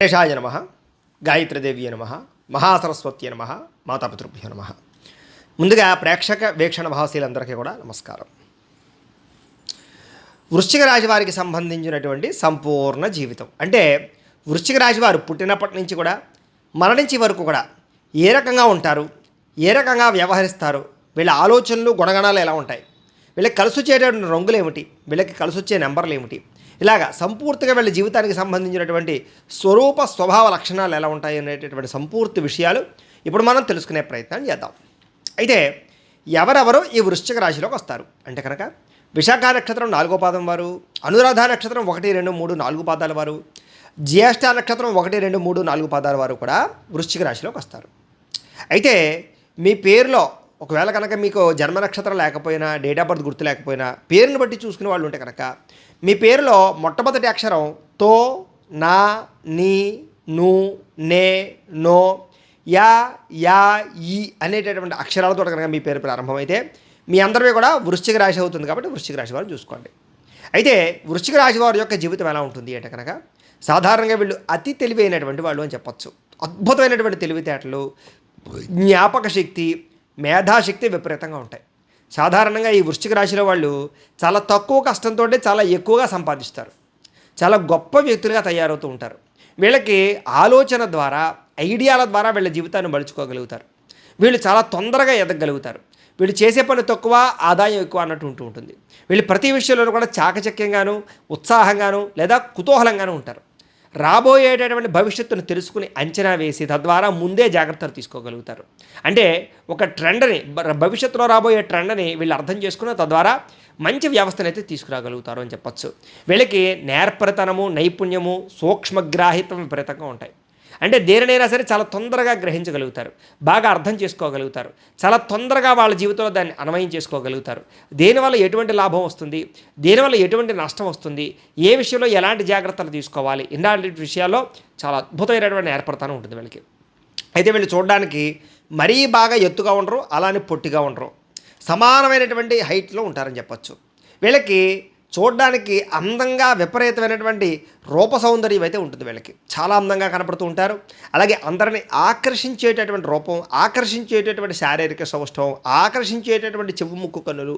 గణేశాయ నమః, గాయత్రీదేవి నమః, మహాసరస్వతి నమః, మాతాపితృభ్యో నమః. ముందుగా ప్రేక్షక వీక్షణ భావశీలందరికీ కూడా నమస్కారం. వృశ్చిక రాశి వారికి సంబంధించినటువంటి సంపూర్ణ జీవితం అంటే వృశ్చిక రాశి వారు పుట్టినప్పటి నుంచి కూడా మరణించే వరకు కూడా ఏ రకంగా ఉంటారు, ఏ రకంగా వ్యవహరిస్తారు, వీళ్ళ ఆలోచనలు గుణగణాలు ఎలా ఉంటాయి, వీళ్ళకి కలిసి వచ్చేటటువంటి రంగులు ఏమిటి, వీళ్ళకి కలిసి వచ్చే నెంబర్లు ఏమిటి, ఇలాగా సంపూర్తిగా వీళ్ళ జీవితానికి సంబంధించినటువంటి స్వరూప స్వభావ లక్షణాలు ఎలా ఉంటాయి అనేటటువంటి సంపూర్తి విషయాలు ఇప్పుడు మనం తెలుసుకునే ప్రయత్నం చేద్దాం. అయితే ఎవరెవరు ఈ వృశ్చిక రాశిలోకి వస్తారు అంటే కనుక విశాఖ నక్షత్రం 4వ పాదం వారు, అనురాధ నక్షత్రం 1, 2, 3, 4 పాదాల వారు, జ్యేష్ఠ నక్షత్రం 1, 2, 3, 4 పాదాల వారు కూడా వృశ్చిక రాశిలోకి వస్తారు. అయితే మీ పేరులో ఒకవేళ కనుక మీకు జన్మ నక్షత్రం లేకపోయినా, డేట్ ఆఫ్ బర్త్ గుర్తు లేకపోయినా, పేరుని బట్టి చూసుకునే వాళ్ళు ఉంటే కనుక మీ పేరులో మొట్టమొదటి అక్షరం తో, నా, నీ, ను, నే, నో, యా, యా, ఈ అనేటటువంటి అక్షరాలతో కనుక మీ పేరు ప్రారంభమైతే మీ అందరివి కూడా వృశ్చిక రాశి అవుతుంది. కాబట్టి వృశ్చిక రాశి వారు చూసుకోండి. అయితే వృశ్చిక రాశి వారి యొక్క జీవితం ఎలా ఉంటుంది అంటే కనుక సాధారణంగా వీళ్ళు అతి తెలివైనటువంటి వాళ్ళు అని చెప్పచ్చు. అద్భుతమైనటువంటి తెలివితేటలు, జ్ఞాపక శక్తి, మేధాశక్తి విపరీతంగా ఉంటాయి. సాధారణంగా ఈ వృశ్చిక రాశిలో వాళ్ళు చాలా తక్కువ కష్టంతో చాలా ఎక్కువగా సంపాదిస్తారు. చాలా గొప్ప వ్యక్తులుగా తయారవుతూ ఉంటారు. వీళ్ళకి ఆలోచన ద్వారా, ఐడియాల ద్వారా వీళ్ళ జీవితాన్ని మలుచుకోగలుగుతారు. వీళ్ళు చాలా తొందరగా ఎదగలుగుతారు. వీళ్ళు చేసే పని తక్కువ, ఆదాయం ఎక్కువ అన్నట్టు ఉంటుంది. వీళ్ళు ప్రతి విషయంలోనూ కూడా చాకచక్యంగాను, ఉత్సాహంగాను లేదా కుతూహలంగాను ఉంటారు. రాబోయేటటువంటి భవిష్యత్తును తెలుసుకుని అంచనా వేసి తద్వారా ముందే జాగ్రత్తలు తీసుకోగలుగుతారు. అంటే ఒక ట్రెండ్ని, భవిష్యత్తులో రాబోయే ట్రెండ్ని వీళ్ళు అర్థం చేసుకుని తద్వారా మంచి వ్యవస్థను అయితే తీసుకురాగలుగుతారు అని చెప్పచ్చు. వీళ్ళకి నేర్పరితనము, నైపుణ్యము, సూక్ష్మగ్రాహిత్వం విపరీతంగా ఉంటాయి. అంటే దేనినైనా సరే చాలా తొందరగా గ్రహించగలుగుతారు, బాగా అర్థం చేసుకోగలుగుతారు, చాలా తొందరగా వాళ్ళ జీవితంలో దాన్ని అన్వయం చేసుకోగలుగుతారు. దేనివల్ల ఎటువంటి లాభం వస్తుంది, దేనివల్ల ఎటువంటి నష్టం వస్తుంది, ఏ విషయంలో ఎలాంటి జాగ్రత్తలు తీసుకోవాలి, ఇలాంటి విషయాల్లో చాలా అద్భుతమైనటువంటి ఏర్పడతానే ఉంటుంది వీళ్ళకి. అయితే వీళ్ళు చూడడానికి మరీ బాగా ఎత్తుగా ఉండరు, అలానే పొట్టిగా ఉండరు, సమానమైనటువంటి హైట్లో ఉంటారని చెప్పచ్చు. వీళ్ళకి చూడడానికి అందంగా విపరీతమైనటువంటి రూప సౌందర్యం అయితే ఉంటుంది. వీళ్ళకి చాలా అందంగా కనపడుతూ ఉంటారు. అలాగే అందరిని ఆకర్షించేటటువంటి రూపం, ఆకర్షించేటటువంటి శారీరక సౌష్ఠవం, ఆకర్షించేటటువంటి చెవు ముక్కు కన్నులు,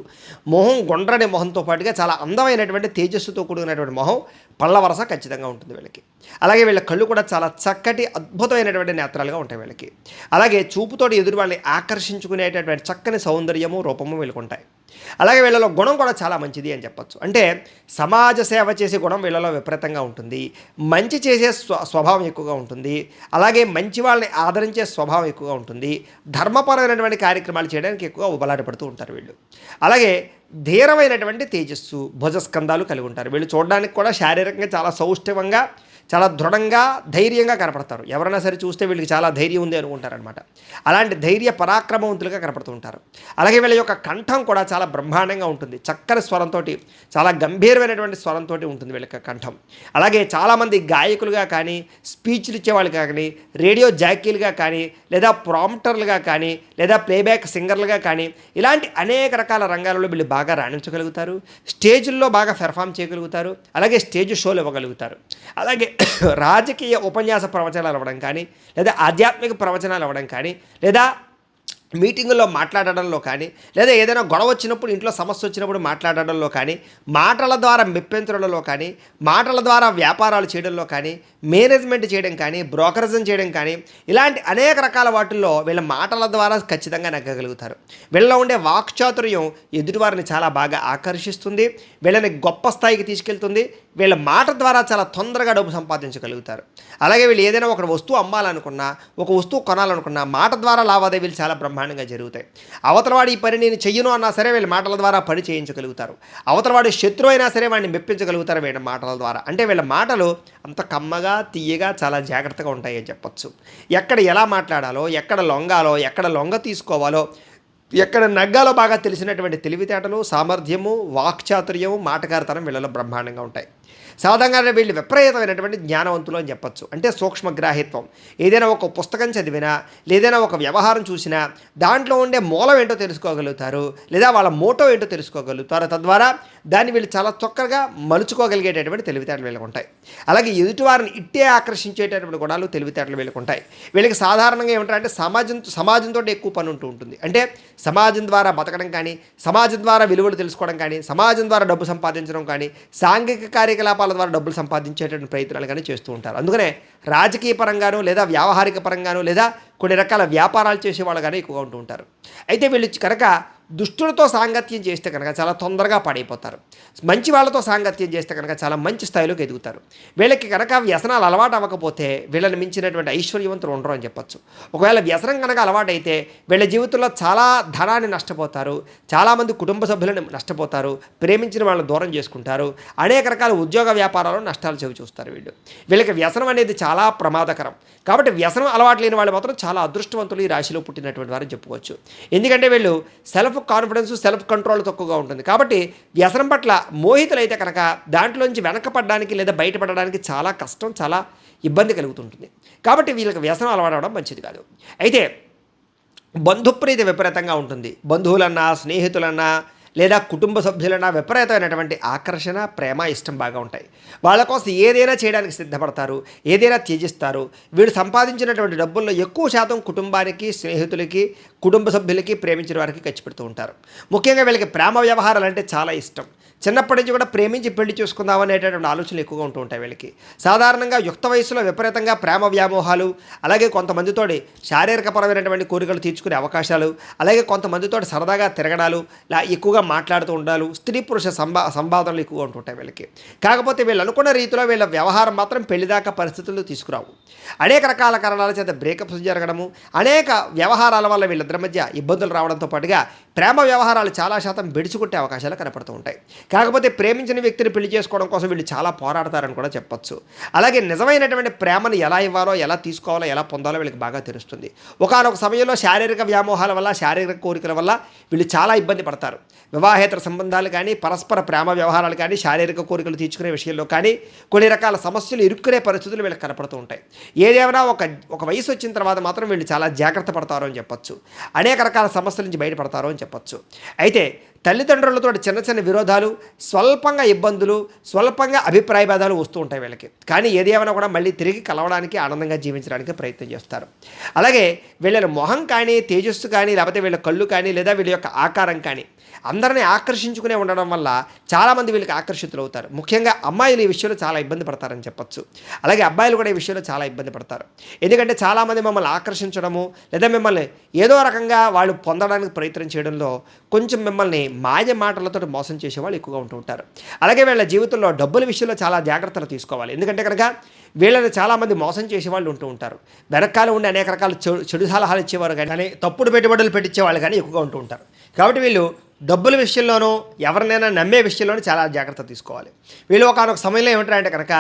మొహం గుండ్రని మొహంతో పాటుగా చాలా అందమైనటువంటి తేజస్సుతో కూడినటువంటి మొహం, పళ్ళ వరస ఖచ్చితంగా ఉంటుంది వీళ్ళకి. అలాగే వీళ్ళ కళ్ళు కూడా చాలా చక్కటి అద్భుతమైనటువంటి నేత్రాలుగా ఉంటాయి వీళ్ళకి. అలాగే చూపుతోటి ఎదురు వాళ్ళని ఆకర్షించుకునేటటువంటి చక్కని సౌందర్యము, రూపము వీళ్ళకు ఉంటాయి. అలాగే వీళ్ళలో గుణం కూడా చాలా మంచిది అని చెప్పచ్చు. అంటే సమాజ సేవ చేసే గుణం వీళ్ళలో విపరీతంగా ఉంటుంది. మంచి చేసే స్వభావం ఎక్కువగా ఉంటుంది. అలాగే మంచి వాళ్ళని ఆదరించే స్వభావం ఎక్కువగా ఉంటుంది. ధర్మపరమైనటువంటి కార్యక్రమాలు చేయడానికి ఎక్కువగా ఉబలాటపడుతూ ఉంటారు వీళ్ళు. అలాగే ధీరమైనటువంటి తేజస్సు, భుజస్కంధాలు కలిగి ఉంటారు. వీళ్ళు చూడడానికి కూడా శారీరకంగా చాలా సౌష్ఠవంగా, చాలా దృఢంగా, ధైర్యంగా కనపడతారు. ఎవరైనా సరే చూస్తే వీళ్ళకి చాలా ధైర్యం ఉంది అనుకుంటారనమాట. అలాంటి ధైర్య పరాక్రమవంతులుగా కనపడుతూ ఉంటారు. అలాగే వీళ్ళ యొక్క కంఠం కూడా చాలా బ్రహ్మాండంగా ఉంటుంది. చక్కని స్వరంతో, చాలా గంభీరమైనటువంటి స్వరంతో ఉంటుంది వీళ్ళ కంఠం. అలాగే చాలామంది గాయకులుగా కానీ, స్పీచ్లు ఇచ్చేవాళ్ళు కానీ, రేడియో జాకీలుగా కానీ, లేదా ప్రాంప్టర్లుగా కానీ, లేదా ప్లేబ్యాక్ సింగర్లుగా కానీ, ఇలాంటి అనేక రకాల రంగాలలో వీళ్ళు బాగా రాణించగలుగుతారు. స్టేజ్ల్లో బాగా పెర్ఫామ్ చేయగలుగుతారు. అలాగే స్టేజ్ షోలు ఇవ్వగలుగుతారు. అలాగే రాజకీయ ఉపన్యాస ప్రవచనాలు అవ్వడం కానీ, లేదా ఆధ్యాత్మిక ప్రవచనాలు అవ్వడం కానీ, లేదా మీటింగుల్లో మాట్లాడడంలో కానీ, లేదా ఏదైనా గొడవ వచ్చినప్పుడు, ఇంట్లో సమస్య వచ్చినప్పుడు మాట్లాడడంలో కానీ, మాటల ద్వారా మెప్పించడంలో కానీ, మాటల ద్వారా వ్యాపారాలు చేయడంలో కానీ, మేనేజ్మెంట్ చేయడం కానీ, బ్రోకరేజం చేయడం కానీ, ఇలాంటి అనేక రకాల వాటిల్లో వీళ్ళ మాటల ద్వారా ఖచ్చితంగా నెగ్గగలుగుతారు. వీళ్ళలో ఉండే వాక్చాతుర్యం ఎదుటివారిని చాలా బాగా ఆకర్షిస్తుంది, వీళ్ళని గొప్ప స్థాయికి తీసుకెళ్తుంది. వీళ్ళ మాట ద్వారా చాలా తొందరగా డబ్బు సంపాదించగలుగుతారు. అలాగే వీళ్ళు ఏదైనా ఒక వస్తువు అమ్మాలనుకున్నా, ఒక వస్తువు కొనాలనుకున్నా మాట ద్వారా లావాదేవీలు చాలా బ్రహ్మాండంగా జరుగుతాయి. అవతలవాడు ఈ పని నేను చెయ్యను అన్నా సరే వీళ్ళ మాటల ద్వారా పని చేయించగలుగుతారు. అవతలవాడు శత్రువు అయినా సరే వాడిని మెప్పించగలుగుతారు వీళ్ళ మాటల ద్వారా. అంటే వీళ్ళ మాటలు అంత కమ్మగా, తీయగా, చాలా జాగ్రత్తగా ఉంటాయి అని చెప్పచ్చు. ఎక్కడ ఎలా మాట్లాడాలో, ఎక్కడ లొంగాలో, ఎక్కడ లొంగ తీసుకోవాలో, ఎక్కడ నగ్గాలో బాగా తెలిసినటువంటి తెలివితేటలు, సామర్థ్యము, వాక్చాతుర్యము, మాటకారితనం వీళ్ళలో బ్రహ్మాండంగా ఉంటాయి. సాధారణంగా వీళ్ళు విపరీతమైనటువంటి జ్ఞానవంతులు అని చెప్పొచ్చు. అంటే సూక్ష్మగ్రాహిత్వం. ఏదైనా ఒక పుస్తకం చదివినా ఏదైనా ఒక వ్యవహారం చూసినా దాంట్లో ఉండే మూలం ఏంటో తెలుసుకోగలుగుతారు, లేదా వాళ్ళ మోటో ఏంటో తెలుసుకోగలుగుతారు. తద్వారా దాన్ని వీళ్ళు చాలా చక్కగా మలుచుకోగలిగేటటువంటి తెలివితేటలు వీళ్ళకు ఉంటాయి. అలాగే ఎదుటివారిని ఇట్టే ఆకర్షించేటటువంటి గుణాలు తెలివితేటలు వీళ్ళకు ఉంటాయి. వీళ్ళకి సాధారణంగా ఏమంటారంటే సమాజంతో ఎక్కువ పని ఉంటుంది. అంటే సమాజం ద్వారా బతకడం కానీ, సమాజం ద్వారా విలువలు తెలుసుకోవడం కానీ, సమాజం ద్వారా డబ్బు సంపాదించడం కానీ, సాంఘిక కార్యకలాపాల ద్వారా డబ్బులు సంపాదించేటువంటి ప్రయత్నాలు కానీ చేస్తూ ఉంటారు. అందుకనే రాజకీయ పరంగాను, లేదా వ్యావహారిక పరంగాను, లేదా కొన్ని రకాల వ్యాపారాలు చేసేవాళ్ళు కానీ ఎక్కువగా ఉంటూ ఉంటారు. అయితే వీళ్ళు కనుక దుష్టులతో సాంగత్యం చేస్తే కనుక చాలా తొందరగా పాడైపోతారు. మంచి వాళ్ళతో సాంగత్యం చేస్తే కనుక చాలా మంచి స్థాయిలోకి ఎదుగుతారు. వీళ్ళకి కనుక వ్యసనాలు అలవాటు అవ్వకపోతే వీళ్ళని మించినటువంటి ఐశ్వర్యవంతులు ఉండరు అని చెప్పచ్చు. ఒకవేళ వ్యసనం కనుక అలవాటైతే వీళ్ళ జీవితంలో చాలా ధనాన్ని నష్టపోతారు, చాలామంది కుటుంబ సభ్యులను నష్టపోతారు, ప్రేమించిన వాళ్ళని దూరం చేసుకుంటారు, అనేక రకాల ఉద్యోగ వ్యాపారాల్లో నష్టాలు చవి చూస్తారు. వీళ్ళకి వ్యసనం అనేది చాలా ప్రమాదకరం. కాబట్టి వ్యసనం అలవాటు లేని వాళ్ళు మాత్రం చాలా అదృష్టవంతులు ఈ రాశిలో పుట్టినటువంటి వారని చెప్పుకోవచ్చు. ఎందుకంటే వీళ్ళు సెల్ఫ్ కాన్ఫిడెన్స్, సెల్ఫ్ కంట్రోల్ తక్కువగా ఉంటుంది. కాబట్టి వ్యసనం పట్ల మోహితులైతే కనుక దాంట్లోంచి వెనకపడడానికి లేదా బయటపడడానికి చాలా కష్టం, చాలా ఇబ్బంది కలుగుతుంటుంది. కాబట్టి వీళ్ళకి వ్యసనం అలవాడవడం మంచిది కాదు. అయితే బంధుప్రీతి విపరీతంగా ఉంటుంది. బంధువులన్నా, స్నేహితులన్నా, లేదా కుటుంబ సభ్యులన్నా విపరీతమైనటువంటి ఆకర్షణ, ప్రేమ, ఇష్టం బాగా ఉంటాయి. వాళ్ళ కోసం ఏదైనా చేయడానికి సిద్ధపడతారు, ఏదైనా త్యజిస్తారు. వీళ్ళు సంపాదించినటువంటి డబ్బుల్లో ఎక్కువ శాతం కుటుంబానికి, స్నేహితులకి, కుటుంబ సభ్యులకి, ప్రేమించిన వారికి ఖర్చు పెడుతూ ఉంటారు. ముఖ్యంగా వీళ్ళకి ప్రేమ వ్యవహారాలు అంటే చాలా ఇష్టం. చిన్నప్పటి నుంచి కూడా ప్రేమించి పెళ్లి చూసుకుందాం అనేటటువంటి ఆలోచనలు ఎక్కువగా ఉంటూ ఉంటాయి వీళ్ళకి. సాధారణంగా యుక్త వయసులో విపరీతంగా ప్రేమ వ్యామోహాలు, అలాగే కొంతమందితోటి శారీరకపరమైనటువంటి కోరికలు తీర్చుకునే అవకాశాలు, అలాగే కొంతమందితోటి సరదాగా తిరగడాలు, ఎక్కువగా మాట్లాడుతూ ఉండాలి, స్త్రీ పురుష సంవాదనలు ఎక్కువగా ఉంటుంటాయి వీళ్ళకి. కాకపోతే వీళ్ళు అనుకున్న రీతిలో వీళ్ళ వ్యవహారం మాత్రం పెళ్లిదాకా పరిస్థితుల్లో తీసుకురావు. అనేక రకాల కారణాల చేత బ్రేకప్స్ జరగడము, అనేక వ్యవహారాల వల్ల వీళ్ళిద్దరి మధ్య ఇబ్బందులు రావడంతో పాటుగా ప్రేమ వ్యవహారాలు చాలా శాతం బెడిచికొట్టే అవకాశాలు కనపడుతూ ఉంటాయి. కాకపోతే ప్రేమించిన వ్యక్తిని పెళ్లి చేసుకోవడం కోసం వీళ్ళు చాలా పోరాడతారని కూడా చెప్పొచ్చు. అలాగే నిజమైనటువంటి ప్రేమను ఎలా ఇవ్వాలో, ఎలా తీసుకోవాలో, ఎలా పొందాలో వీళ్ళకి బాగా తెలుస్తుంది. ఒకానొక సమయంలో శారీరక వ్యామోహాల వల్ల, శారీరక కోరికల వల్ల వీళ్ళు చాలా ఇబ్బంది పడతారు. వివాహేతర సంబంధాలు కానీ, పరస్పర ప్రేమ వ్యవహారాలు కానీ, శారీరక కోరికలు తీర్చుకునే విషయంలో కానీ కొన్ని రకాల సమస్యలు ఇరుక్కునే పరిస్థితులు వీళ్ళకి కనపడుతూ ఉంటాయి. ఏదేమైనా ఒక వయసు వచ్చిన తర్వాత మాత్రం వీళ్ళు చాలా జాగ్రత్త పడతారు అని చెప్పొచ్చు. అనేక రకాల సమస్యల నుంచి బయటపడతారు అని చెప్పొచ్చు. అయితే తల్లిదండ్రులతో చిన్న చిన్న విరోధాలు, స్వల్పంగా ఇబ్బందులు, స్వల్పంగా అభిప్రాయ భేదాలు వస్తూ ఉంటాయి వీళ్ళకి. కానీ ఏదేమైనా కూడా మళ్ళీ తిరిగి కలవడానికి, ఆనందంగా జీవించడానికి ప్రయత్నం చేస్తారు. అలాగే వీళ్ళ మొహం కానీ, తేజస్సు కానీ, లేకపోతే వీళ్ళ కళ్ళు కానీ, లేదా వీళ్ళ యొక్క ఆకారం కానీ అందరినీ ఆకర్షించుకునే ఉండడం వల్ల చాలామంది వీళ్ళకి ఆకర్షితులు అవుతారు. ముఖ్యంగా అమ్మాయిలు ఈ విషయంలో చాలా ఇబ్బంది పడతారని చెప్పొచ్చు. అలాగే అబ్బాయిలు కూడా ఈ విషయంలో చాలా ఇబ్బంది పడతారు. ఎందుకంటే చాలామంది మమ్మల్ని ఆకర్షించడము, లేదా మిమ్మల్ని ఏదో రకంగా వాళ్ళు పొందడానికి ప్రయత్నం చేయడంలో కొంచెం మిమ్మల్ని మాయ మాటలతో మోసం చేసేవాళ్ళు ఎక్కువగా ఉంటూ ఉంటారు. అలాగే వీళ్ళ జీవితంలో డబ్బుల విషయంలో చాలా జాగ్రత్తలు తీసుకోవాలి. ఎందుకంటే కనుక వీళ్ళని చాలామంది మోసం చేసేవాళ్ళు ఉంటూ ఉంటారు. వెనకాల ఉండి అనేక రకాల చెడు సలహాలు ఇచ్చేవారు కానీ, తప్పుడు పెట్టుబడులు పెట్టించేవాళ్ళు కానీ ఎక్కువగా ఉంటూ ఉంటారు. కాబట్టి వీళ్ళు డబ్బుల విషయంలోనూ, ఎవరినైనా నమ్మే విషయంలోనూ చాలా జాగ్రత్త తీసుకోవాలి. వీళ్ళు ఒకనొక సమయంలో ఏమంటారంటే కనుక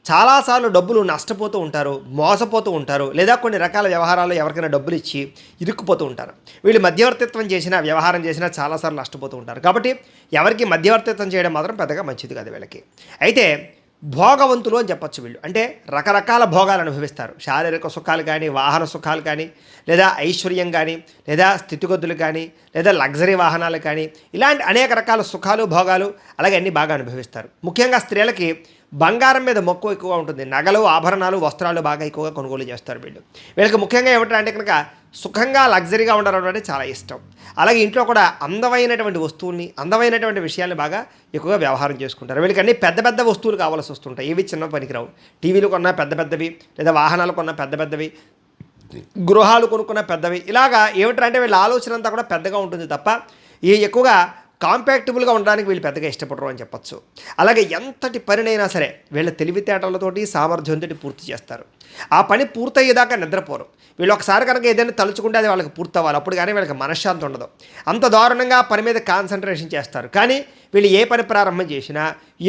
చాలాసార్లు డబ్బులు నష్టపోతూ ఉంటారు, మోసపోతూ ఉంటారు, లేదా కొన్ని రకాల వ్యవహారాలు ఎవరికైనా డబ్బులు ఇచ్చి ఇరుక్కుపోతూ ఉంటారు. వీళ్ళు మధ్యవర్తిత్వం చేసినా, వ్యవహారం చేసినా చాలాసార్లు నష్టపోతూ ఉంటారు. కాబట్టి ఎవరికి మధ్యవర్తిత్వం చేయడం మాత్రం పెద్దగా మంచిది కాదు వీళ్ళకి. అయితే భోగవంతులు అని చెప్పచ్చు. వీళ్ళు అంటే రకరకాల భోగాలు అనుభవిస్తారు. శారీరక సుఖాలు కానీ, వాహన సుఖాలు కానీ, లేదా ఐశ్వర్యం కానీ, లేదా స్థితిగతులు కానీ, లేదా లగ్జరీ వాహనాలు కానీ, ఇలాంటి అనేక రకాల సుఖాలు, భోగాలు అలాగే అన్నీ బాగా అనుభవిస్తారు. ముఖ్యంగా స్త్రీలకి బంగారం మీద మక్కువ ఎక్కువగా ఉంటుంది. నగలు, ఆభరణాలు, వస్త్రాలు బాగా ఎక్కువగా కొనుగోలు చేస్తారు వీళ్ళకి ముఖ్యంగా ఏమంటారంటే కనుక సుఖంగా, లగ్జరీగా ఉండడం అంటే చాలా ఇష్టం. అలాగే ఇంట్లో కూడా అందమైనటువంటి వస్తువుల్ని, అందమైనటువంటి విషయాల్ని బాగా ఎక్కువగా వ్యవహారం చేసుకుంటారు. వీళ్ళకి అన్ని పెద్ద పెద్ద వస్తువులు కావాల్సి వస్తుంటాయి. ఏవి చిన్న పనికిరావు. టీవీలు కొన్నా పెద్ద పెద్దవి, లేదా వాహనాలు కొన్నా పెద్ద పెద్దవి, గృహాలు కొనుక్కున్న పెద్దవి. ఇలాగా ఏమిటంటే వీళ్ళ ఆలోచన అంతా కూడా పెద్దగా ఉంటుంది తప్ప ఎక్కువగా కాంపాక్టబుల్గా ఉండడానికి వీళ్ళు పెద్దగా ఇష్టపడరు అని చెప్పచ్చు. అలాగే ఎంతటి పనినైనా సరే వీళ్ళ తెలివితేటలతోటి, సామర్థ్యంతో పూర్తి చేస్తారు. ఆ పని పూర్తయ్యేదాకా నిద్రపోరు. వీళ్ళు ఒకసారి కనుక ఏదైనా తలుచుకుంటే అది వాళ్ళకి పూర్తవ్వాలి. అప్పుడు కానీ వీళ్ళకి మనశ్శాంతి ఉండదు. అంత దారుణంగా పని మీద కాన్సన్ట్రేషన్ చేస్తారు. కానీ వీళ్ళు ఏ పని ప్రారంభం చేసినా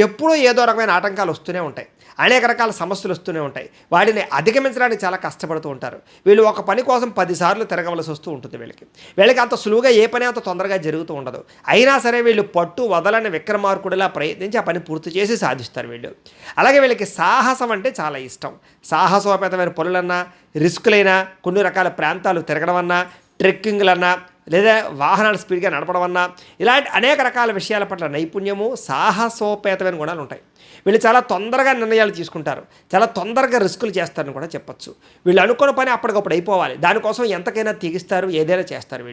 ఎప్పుడూ ఏదో రకమైన ఆటంకాలు వస్తూనే ఉంటాయి. అనేక రకాల సమస్యలు వస్తూనే ఉంటాయి. వాటిని అధిగమించడానికి చాలా కష్టపడుతూ ఉంటారు. వీళ్ళు ఒక పని కోసం 10 సార్లు తిరగవలసి వస్తూ ఉంటుంది. వీళ్ళకి అంత సులువుగా ఏ పని అంత తొందరగా జరుగుతూ ఉండదు. అయినా సరే వీళ్ళు పట్టు వదలని విక్రమార్కుడిలా ప్రయత్నించి ఆ పని పూర్తి చేసి సాధిస్తారు వీళ్ళు. అలాగే వీళ్ళకి సాహసం అంటే చాలా ఇష్టం. సాహసోపేతమైన పనులన్నా, రిస్కులైనా, కొన్ని రకాల ప్రాంతాలు తిరగడం అన్నా, ట్రెక్కింగ్లన్నా, లేదా వాహనాలు స్పీడ్గా నడపడం అన్నా, ఇలాంటి అనేక రకాల విషయాల పట్ల నైపుణ్యము, సాహసోపేతమైన గుణాలు ఉంటాయి. వీళ్ళు చాలా తొందరగా నిర్ణయాలు తీసుకుంటారు. చాలా తొందరగా రిస్కులు చేస్తారని కూడా చెప్పచ్చు. వీళ్ళు అనుకున్న పని అప్పటికప్పుడు అయిపోవాలి. దానికోసం ఎంతకైనా తెగిస్తారు, ఏదైనా చేస్తారు.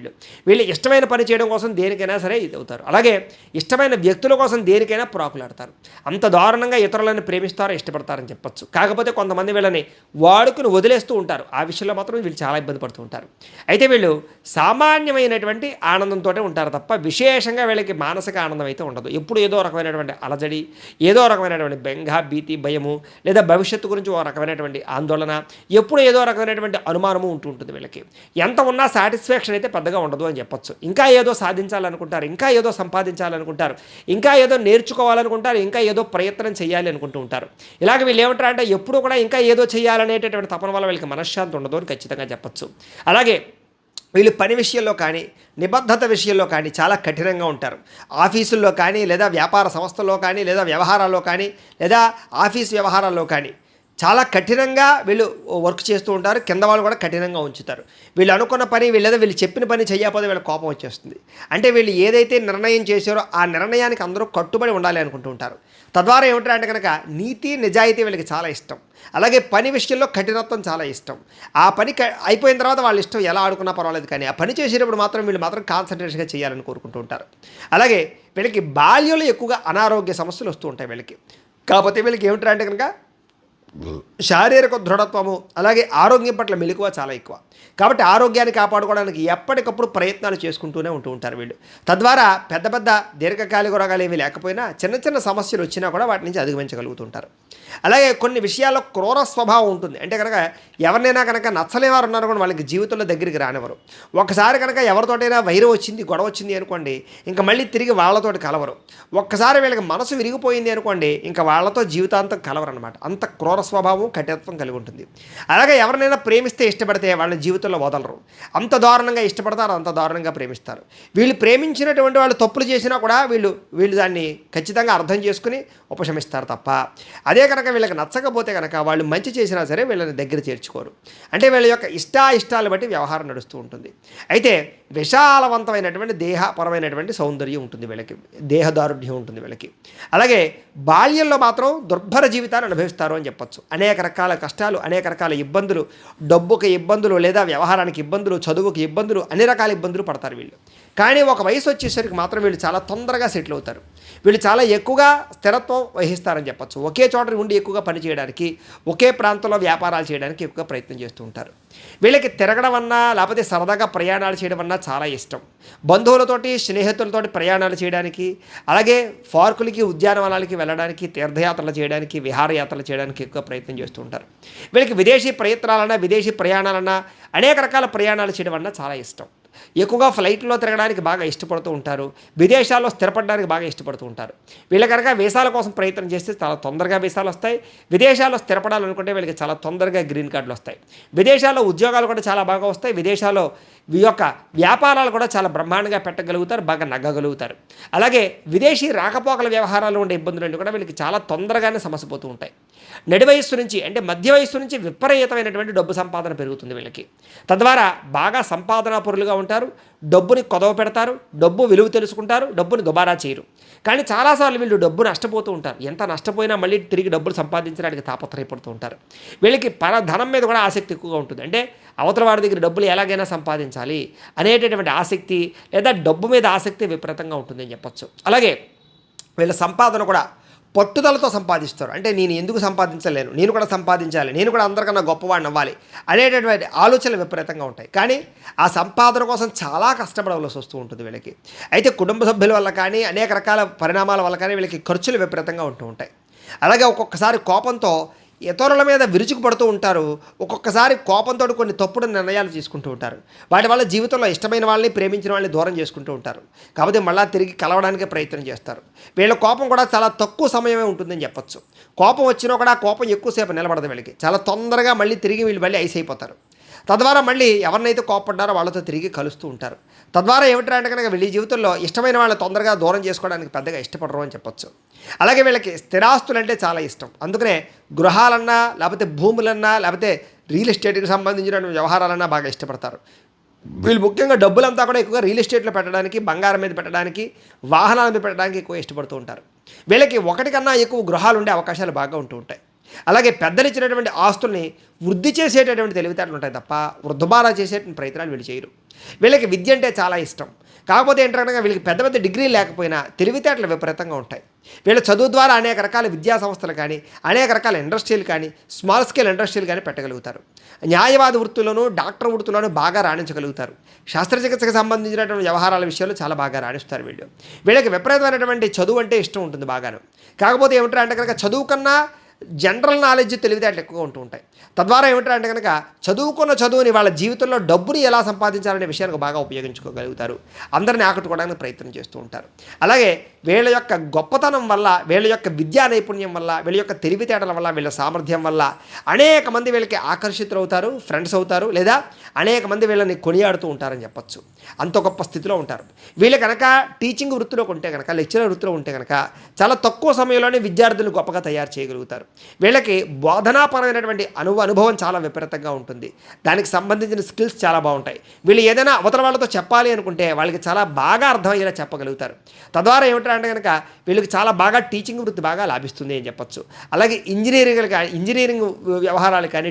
వీళ్ళు ఇష్టమైన పని చేయడం కోసం దేనికైనా సరే ఇది అవుతారు. అలాగే ఇష్టమైన వ్యక్తుల కోసం దేనికైనా ప్రాకులాడతారు. అంత దారుణంగా ఇతరులను ప్రేమిస్తారో ఇష్టపడతారని చెప్పచ్చు. కాకపోతే కొంతమంది వీళ్ళని వాడుకుని వదిలేస్తూ ఉంటారు. ఆ విషయంలో మాత్రం వీళ్ళు చాలా ఇబ్బంది పడుతూ ఉంటారు. అయితే వీళ్ళు సామాన్యమైనటువంటి ఆనందంతో ఉంటారు తప్ప విశేషంగా వీళ్ళకి మానసిక ఆనందం అయితే ఉండదు. ఎప్పుడు ఏదో రకమైనటువంటి అలజడి, ఏదో రకమైనటువంటి బెంగ, భీతి, భయము, లేదా భవిష్యత్తు గురించి ఒక రకమైనటువంటి ఆందోళన, ఎప్పుడు ఏదో రకమైనటువంటి అనుమానము ఉంటుంది వీళ్ళకి. ఎంత ఉన్నా సాటిస్ఫాక్షన్ అయితే పెద్దగా ఉండదు అని చెప్పొచ్చు. ఇంకా ఏదో సాధించాలనుకుంటారు, ఇంకా ఏదో సంపాదించాలనుకుంటారు, ఇంకా ఏదో నేర్చుకోవాలనుకుంటారు, ఇంకా ఏదో ప్రయత్నం చేయాలి అనుకుంటూ ఉంటారు. ఇలాగ వీళ్ళు ఏమంటారంటే ఎప్పుడు కూడా ఇంకా ఏదో చేయాలనేటటువంటి తపన వల్ల వీళ్ళకి మనశ్శాంతి ఉండదు అని ఖచ్చితంగా చెప్పచ్చు. అలాగే వీళ్ళు పని విషయంలో కానీ, నిబద్ధత విషయంలో కానీ చాలా కఠినంగా ఉంటారు. ఆఫీసుల్లో కానీ, లేదా వ్యాపార సంస్థల్లో కానీ, లేదా వ్యవహారాల్లో కానీ, లేదా ఆఫీస్ వ్యవహారాల్లో కానీ చాలా కఠినంగా వీళ్ళు వర్క్ చేస్తూ ఉంటారు. కింద వాళ్ళు కూడా కఠినంగా ఉంచుతారు. వీళ్ళు అనుకున్న పని వీళ్ళు చెప్పిన పని చేయకపోతే వీళ్ళ కోపం వచ్చేస్తుంది. అంటే వీళ్ళు ఏదైతే నిర్ణయం చేశారో ఆ నిర్ణయానికి అందరూ కట్టుబడి ఉండాలి అనుకుంటూ ఉంటారు. తద్వారా ఏమిటంటే కనుక నీతి, నిజాయితీ వీళ్ళకి చాలా ఇష్టం. అలాగే పని విషయంలో కఠినత్వం చాలా ఇష్టం. ఆ పని అయిపోయిన తర్వాత వాళ్ళ ఇష్టం ఎలా ఆడుకున్నా పర్వాలేదు, కానీ ఆ పని చేసేటప్పుడు వీళ్ళు మాత్రం కాన్సన్ట్రేషన్గా చేయాలని కోరుకుంటూ ఉంటారు. అలాగే వీళ్ళకి బాల్యంలో ఎక్కువగా అనారోగ్య సమస్యలు వస్తూ ఉంటాయి వీళ్ళకి. కాకపోతే వీళ్ళకి ఏమిటంటే కనుక శారీరక దృఢత్వము, అలాగే ఆరోగ్యం పట్ల మెలకువ చాలా ఎక్కువ. కాబట్టి ఆరోగ్యాన్ని కాపాడుకోవడానికి ఎప్పటికప్పుడు ప్రయత్నాలు చేసుకుంటూనే ఉంటూ ఉంటారు వీళ్ళు. తద్వారా పెద్ద పెద్ద దీర్ఘకాలిక రోగాలు ఏమీ లేకపోయినా చిన్న చిన్న సమస్యలు వచ్చినా కూడా వాటి నుంచి అధిగమించగలుగుతుంటారు. అలాగే కొన్ని విషయాల్లో క్రూర స్వభావం ఉంటుంది. అంటే కనుక ఎవరినైనా కనుక నచ్చలేవారు ఉన్నారు కూడా వాళ్ళకి జీవితంలో దగ్గరికి రానివ్వరు. ఒకసారి కనుక ఎవరితోటైనా వైరం వచ్చింది, గొడవ వచ్చింది అనుకోండి, ఇంకా మళ్ళీ తిరిగి వాళ్ళతోటి కలవరు. ఒక్కసారి వీళ్ళకి మనసు విరిగిపోయింది అనుకోండి, ఇంకా వాళ్ళతో జీవితాంతం కలవరు అనమాట. అంత క్రూర స్వభావం, కఠినత్వం కలిగి ఉంటుంది. అలాగే ఎవరినైనా ప్రేమిస్తే, ఇష్టపడితే వాళ్ళ జీవితంలో వదలరు. అంత దారుణంగా ఇష్టపడతారు, అంత దారుణంగా ప్రేమిస్తారు. వీళ్ళు ప్రేమించినటువంటి వాళ్ళు తప్పులు చేసినా కూడా వీళ్ళు దాన్ని ఖచ్చితంగా అర్థం చేసుకుని ఉపశమిస్తారు తప్ప, అదే కనుక వీళ్ళకి నచ్చకపోతే కనుక వాళ్ళు మంచి చేసినా సరే వీళ్ళని దగ్గర చేర్చుకోరు. అంటే వీళ్ళ యొక్క ఇష్టాయిష్టాలు బట్టి వ్యవహారం నడుస్తూ ఉంటుంది. అయితే విశాలవంతమైనటువంటి దేహపరమైనటువంటి సౌందర్యం ఉంటుంది వీళ్ళకి, దేహదారుఢ్యం ఉంటుంది వీళ్ళకి. అలాగే బాల్యంలో మాత్రం దుర్భర జీవితాన్ని అనుభవిస్తారు అని చెప్పచ్చు. అనేక రకాల కష్టాలు, అనేక రకాల ఇబ్బందులు, డబ్బుకి ఇబ్బందులు, లేదా వ్యవహారానికి ఇబ్బందులు, చదువుకి ఇబ్బందులు, అన్ని రకాల ఇబ్బందులు పడతారు వీళ్ళు. కానీ ఒక వయసు వచ్చేసరికి మాత్రం వీళ్ళు చాలా తొందరగా సెటిల్ అవుతారు. వీళ్ళు చాలా ఎక్కువగా స్థిరత్వం వహిస్తారని చెప్పచ్చు. ఒకే చోట ఉండి ఎక్కువగా పని చేయడానికి, ఒకే ప్రాంతంలో వ్యాపారాలు చేయడానికి ఎక్కువగా ప్రయత్నం చేస్తూ ఉంటారు. వీళ్ళకి తిరగడం అన్నా, లేకపోతే సరదాగా ప్రయాణాలు చేయడం అన్నా చాలా ఇష్టం. బంధువులతోటి, స్నేహితులతోటి ప్రయాణాలు చేయడానికి, అలాగే పార్కులకి, ఉద్యానవనాలకి వెళ్ళడానికి, తీర్థయాత్రలు చేయడానికి, విహారయాత్రలు చేయడానికి ఎక్కువ ప్రయత్నం చేస్తూ ఉంటారు. వీళ్ళకి విదేశీ ప్రయత్నాలన్నా, విదేశీ ప్రయాణాలన్నా, అనేక రకాల ప్రయాణాలు చేయడం అన్నా చాలా ఇష్టం. ఎక్కువగా ఫ్లైట్లో తిరగడానికి బాగా ఇష్టపడుతూ ఉంటారు. విదేశాల్లో స్థిరపడడానికి బాగా ఇష్టపడుతూ ఉంటారు. వీళ్ళ కనుక వీసాల కోసం ప్రయత్నం చేస్తే చాలా తొందరగా వీసాలు వస్తాయి. విదేశాల్లో స్థిరపడాలనుకుంటే వీళ్ళకి చాలా తొందరగా గ్రీన్ కార్డులు వస్తాయి. విదేశాల్లో ఉద్యోగాలు కూడా చాలా బాగా వస్తాయి. విదేశాల్లో యొక్క వ్యాపారాలు కూడా చాలా బ్రహ్మాండంగా పెట్టగలుగుతారు, బాగా నగ్గగలుగుతారు. అలాగే విదేశీ రాకపోకల వ్యవహారాలు ఉండే ఇబ్బందులన్నీ కూడా వీళ్ళకి చాలా తొందరగానే సమసిపోతూ ఉంటాయి. నడి వయస్సు నుంచి, అంటే మధ్య వయస్సు నుంచి విపరీతమైనటువంటి డబ్బు సంపాదన పెరుగుతుంది వీళ్ళకి. తద్వారా బాగా సంపాదనా పరులుగా ఉంటారు. డబ్బుని కొదవ పెడతారు, డబ్బు విలువ తెలుసుకుంటారు, డబ్బుని దుబారా చేయరు. కానీ చాలాసార్లు వీళ్ళు డబ్బు నష్టపోతూ ఉంటారు. ఎంత నష్టపోయినా మళ్ళీ తిరిగి డబ్బులు సంపాదించడానికి తాపత్రయపడుతూ ఉంటారు. వీళ్ళకి ధనం మీద కూడా ఆసక్తి ఎక్కువగా ఉంటుంది. అంటే అవతల వాడి దగ్గర డబ్బులు ఎలాగైనా సంపాదించాలి అనేటటువంటి ఆసక్తి, లేదా డబ్బు మీద ఆసక్తి విపరీతంగా ఉంటుందని చెప్పచ్చు. అలాగే వీళ్ళ సంపాదన కూడా పట్టుదలతో సంపాదిస్తారు. అంటే నేను ఎందుకు సంపాదించలేను, నేను కూడా సంపాదించాలి, నేను కూడా అందరికన్నా గొప్పవాడిని అవ్వాలి అనేటటువంటి ఆలోచనలు విపరీతంగా ఉంటాయి. కానీ ఆ సంపాదన కోసం చాలా కష్టపడవలసి వస్తూ ఉంటుంది వీళ్ళకి. అయితే కుటుంబ సభ్యుల వల్ల కానీ, అనేక రకాల పరిణామాల వల్ల కానీ వీళ్ళకి ఖర్చులు విపరీతంగా ఉంటూ ఉంటాయి. అలాగే ఒక్కొక్కసారి కోపంతో ఇతరుల మీద విరుచుకుపడుతూ ఉంటారు. ఒక్కొక్కసారి కోపంతో కొన్ని తప్పుడు నిర్ణయాలు తీసుకుంటూ ఉంటారు. వాటి వల్ల జీవితంలో ఇష్టమైన వాళ్ళని, ప్రేమించిన వాళ్ళని దూరం చేసుకుంటూ ఉంటారు. కాకపోతే మళ్ళీ తిరిగి కలవడానికి ప్రయత్నం చేస్తారు. వీళ్ళ కోపం కూడా చాలా తక్కువ సమయమే ఉంటుందని చెప్పొచ్చు. కోపం వచ్చినా కూడా కోపం ఎక్కువసేపు నిలబడదు వీళ్ళకి. చాలా తొందరగా మళ్ళీ తిరిగి వీళ్ళు మళ్ళీ ఐస్ అయిపోతారు. తద్వారా మళ్ళీ ఎవరినైతే కోపడ్డారో వాళ్ళతో తిరిగి కలుస్తూ ఉంటారు. తద్వారా ఏమిటంటే అంటే కనుక వీళ్ళ జీవితంలో ఇష్టమైన వాళ్ళని తొందరగా దూరం చేసుకోవడానికి పెద్దగా ఇష్టపడరు అని చెప్పొచ్చు. అలాగే వీళ్ళకి స్థిరాస్తులంటే చాలా ఇష్టం. అందుకనే గృహాలన్నా, లేకపోతే భూములన్నా, లేకపోతే రియల్ ఎస్టేట్కి సంబంధించిన వ్యవహారాలన్నా బాగా ఇష్టపడతారు. వీళ్ళు ముఖ్యంగా డబ్బులంతా కూడా ఎక్కువగా రియల్ ఎస్టేట్లో పెట్టడానికి, బంగారం మీద పెట్టడానికి, వాహనాల మీద పెట్టడానికి ఎక్కువ ఇష్టపడుతూ ఉంటారు. వీళ్ళకి ఒకటి కన్నా ఎక్కువ గృహాలు ఉండే అవకాశాలు బాగా ఉంటూ ఉంటాయి. అలాగే పెద్దలు ఇచ్చినటువంటి ఆస్తుల్ని వృద్ధి చేసేటటువంటి తెలివితేటలు ఉంటాయి తప్ప వృద్ధబారా చేసేటువంటి ప్రయత్నాలు వీళ్ళు చేయరు. వీళ్ళకి విద్య అంటే చాలా ఇష్టం. కాకపోతే ఏంటంటే వీళ్ళకి పెద్ద పెద్ద డిగ్రీలు లేకపోయినా తెలివితేటలు విపరీతంగా ఉంటాయి. వీళ్ళ చదువు ద్వారా అనేక రకాల విద్యా సంస్థలు కానీ, అనేక రకాల ఇండస్ట్రీలు కానీ, స్మాల్ స్కేల్ ఇండస్ట్రీలు కానీ పెట్టగలుగుతారు. న్యాయవాద వృత్తులను, డాక్టర్ వృత్తులను బాగా రాణించగలుగుతారు. శస్త్రచికిత్సకు సంబంధించినటువంటి వ్యవహారాల విషయాలు చాలా బాగా రాణిస్తారు వీళ్ళు. వీళ్ళకి విపరీతమైనటువంటి చదువు అంటే ఇష్టం ఉంటుంది బాగాను. కాకపోతే ఏమిటంటే కనుక చదువు కన్నా జనరల్ నాలెడ్జ్ తెలివితేటలు ఎక్కువగా ఉంటూ ఉంటాయి. తద్వారా ఏమిటంటే కనుక చదువుకున్న చదువుని వాళ్ళ జీవితంలో డబ్బుని ఎలా సంపాదించాలనే విషయానికి బాగా ఉపయోగించుకోగలుగుతారు. అందరిని ఆకట్టుకోవడానికి ప్రయత్నం చేస్తూ ఉంటారు. అలాగే వీళ్ళ యొక్క గొప్పతనం వల్ల, వీళ్ళ యొక్క విద్యా నైపుణ్యం వల్ల, వీళ్ళ యొక్క తెలివితేటల వల్ల, వీళ్ళ సామర్థ్యం వల్ల అనేక మంది వీళ్ళకి ఆకర్షితులు అవుతారు, ఫ్రెండ్స్ అవుతారు, లేదా అనేక మంది వీళ్ళని కొనియాడుతూ ఉంటారని చెప్పచ్చు. అంత గొప్ప స్థితిలో ఉంటారు. వీళ్ళు కనుక టీచింగ్ వృత్తిలోకి ఉంటే కనుక, లెక్చరర్ వృత్తిలో ఉంటే కనుక చాలా తక్కువ సమయంలోనే విద్యార్థులు గొప్పగా తయారు చేయగలుగుతారు. వీళ్ళకి బోధనాపరమైనటువంటి అనుభవం చాలా విపరీతంగా ఉంటుంది. దానికి సంబంధించిన స్కిల్స్ చాలా బాగుంటాయి. వీళ్ళు ఏదైనా అవతల వాళ్ళతో చెప్పాలి అనుకుంటే వాళ్ళకి చాలా బాగా అర్థమయ్యేలా చెప్పగలుగుతారు. తద్వారా ఏమిటంటే కనుక వీళ్ళకి చాలా బాగా టీచింగ్ వృత్తి బాగా లాభిస్తుంది అని చెప్పచ్చు. అలాగే ఇంజనీరింగ్ వ్యవహారాలు కానీ,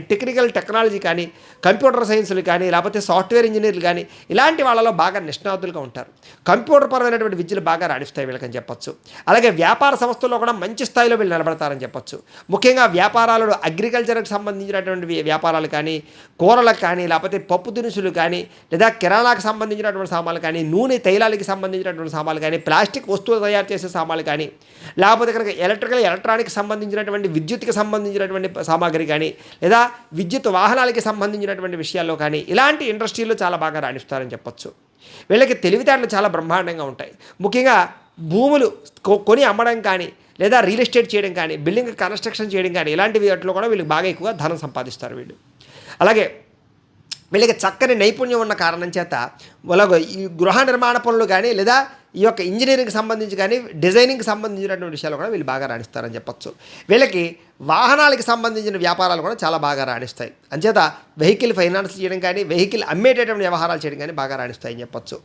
టెక్నాలజీ కానీ, కంప్యూటర్ సైన్సులు కానీ, లేకపోతే సాఫ్ట్వేర్ ఇంజనీర్లు కానీ ఇలాంటి వాళ్ళలో బాగా నిష్ణాతులుగా ఉంటారు. కంప్యూటర్ పరమైనటువంటి విద్యలు బాగా రాణిస్తాయి వీళ్ళకని చెప్పచ్చు. అలాగే వ్యాపార సంస్థల్లో కూడా మంచి స్థాయిలో వీళ్ళు నిలబడతారని చెప్పచ్చు. ముఖ్యంగా వ్యాపారాలలో అగ్రికల్చర్కి సంబంధించినటువంటి వ్యాపారాలు కానీ, కూరలకు కానీ, లేకపోతే పప్పు దినుసులు కానీ, లేదా కిరాణాకు సంబంధించినటువంటి సామాన్లు కానీ, నూనె తైలాలకి సంబంధించినటువంటి సామాన్లు కానీ, ప్లాస్టిక్ వస్తువులు తయారు చేసే సామాన్లు కానీ, లేకపోతే కనుక ఎలక్ట్రానిక్ సంబంధించినటువంటి విద్యుత్కి సంబంధించినటువంటి సామాగ్రి కానీ, లేదా విద్యుత్ వాహనాలకి సంబంధించినటువంటి విషయాల్లో కానీ ఇలాంటి ఇండస్ట్రీలు చాలా బాగా రాణిస్తారని చెప్పచ్చు. వీళ్ళకి తెలివితేటలు చాలా బ్రహ్మాండంగా ఉంటాయి. ముఖ్యంగా భూములు కొని అమ్మడం కానీ, లేదా రియల్ ఎస్టేట్ చేయడం కానీ, బిల్డింగ్ కన్స్ట్రక్షన్ చేయడం కానీ ఇలాంటి వాటిలో కూడా వీళ్ళకి బాగా ఎక్కువగా ధనం సంపాదిస్తారు వీళ్ళు. అలాగే వీళ్ళకి చక్కని నైపుణ్యం ఉన్న కారణం చేత వాళ్ళ ఈ గృహ నిర్మాణ పనులు కానీ, లేదా ఈ యొక్క ఇంజనీరింగ్కి సంబంధించి కానీ, డిజైనింగ్కి సంబంధించినటువంటి విషయాలు కూడా వీళ్ళు బాగా రాణిస్తారని చెప్పచ్చు. వీళ్ళకి వాహనాలకి సంబంధించిన వ్యాపారాలు కూడా చాలా బాగా రాణిస్తాయి. అంచేత వెహికల్ ఫైనాన్స్ చేయడం కానీ, వెహికల్ అమ్మేటటువంటి వ్యవహారాలు చేయడం కానీ బాగా రాణిస్తాయని చెప్పచ్చు.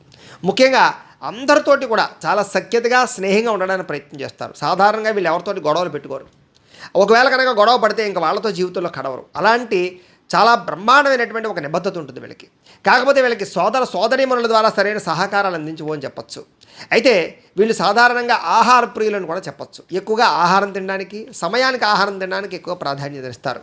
ముఖ్యంగా అందరితోటి కూడా చాలా సఖ్యతగా, స్నేహంగా ఉండడానికి ప్రయత్నం చేస్తారు. సాధారణంగా వీళ్ళు ఎవరితోటి గొడవలు పెట్టుకోరు. ఒకవేళ కనుక గొడవ పడితే ఇంకా వాళ్ళతో జీవితంలో కడవరు. అలాంటి చాలా బ్రహ్మాండమైనటువంటి ఒక నిబద్ధత ఉంటుంది వీళ్ళకి. కాకపోతే వీళ్ళకి సోదరీమణుల ద్వారా సరైన సహకారాలు అందించవు అని చెప్పచ్చు. అయితే వీళ్ళు సాధారణంగా ఆహార ప్రియులను కూడా చెప్పచ్చు. ఎక్కువగా ఆహారం తినడానికి, సమయానికి ఆహారం తినడానికి ఎక్కువ ప్రాధాన్యత ఇస్తారు.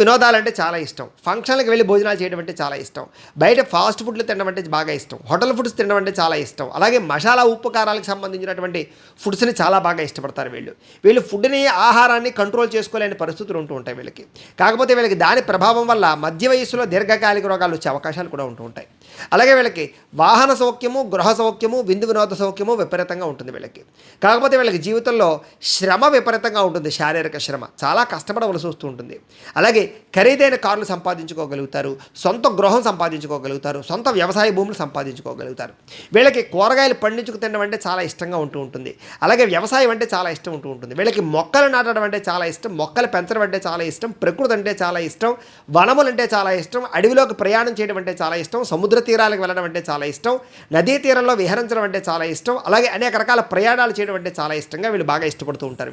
వినోదాలంటే చాలా ఇష్టం. ఫంక్షన్లకు వెళ్ళి భోజనాలు చేయడం అంటే చాలా ఇష్టం. బయట ఫాస్ట్ ఫుడ్లు తినడం అంటే బాగా ఇష్టం. హోటల్ ఫుడ్స్ తినడం అంటే చాలా ఇష్టం. అలాగే మసాలా, ఉప్పు, కారాలకు సంబంధించినటువంటి ఫుడ్స్ని చాలా బాగా ఇష్టపడతారు వీళ్ళు ఫుడ్ని, ఆహారాన్ని కంట్రోల్ చేసుకోలేని పరిస్థితులు ఉంటూ ఉంటాయి వీళ్ళకి. కాకపోతే వీళ్ళకి దాని ప్రభావం వల్ల మధ్య వయస్సులో దీర్ఘకాలిక రోగాలు వచ్చే అవకాశాలు కూడా ఉంటూ ఉంటాయి. అలాగే వీళ్ళకి వాహన సౌఖ్యము, గృహ సౌఖ్యము, వినోద సౌఖ్యము విపరీతంగా ఉంటుంది వీళ్ళకి. కాకపోతే వీళ్ళకి జీవితంలో శ్రమ విపరీతంగా ఉంటుంది. శారీరక శ్రమ చాలా కష్టపడవలసి వస్తూ ఉంటుంది. అలాగే ఖరీదైన కార్లు సంపాదించుకోగలుగుతారు, సొంత గృహం సంపాదించుకోగలుగుతారు, సొంత వ్యవసాయ భూములు సంపాదించుకోగలుగుతారు. వీళ్ళకి కూరగాయలు పండించుకు తినడం అంటే చాలా ఇష్టంగా ఉంటూ ఉంటుంది. అలాగే వ్యవసాయం అంటే చాలా ఇష్టం ఉంటూ ఉంటుంది. వీళ్ళకి మొక్కలు నాటడం అంటే చాలా ఇష్టం, మొక్కలు పెంచడం అంటే చాలా ఇష్టం, ప్రకృతి అంటే చాలా ఇష్టం, వనములు అంటే చాలా ఇష్టం, అడవిలోకి ప్రయాణం చేయడం అంటే చాలా ఇష్టం, సముద్ర తీరాలకు వెళ్ళడం అంటే చాలా ఇష్టం, నదీ తీరంలో విహరించడం అంటే చాలా ఇష్టం, అలాగే అనేక రకాల ప్రయాణాలు చేయడం అంటే చాలా ఇష్టంగా వీళ్ళు బాగా ఇష్టపడుతూ ఉంటారు.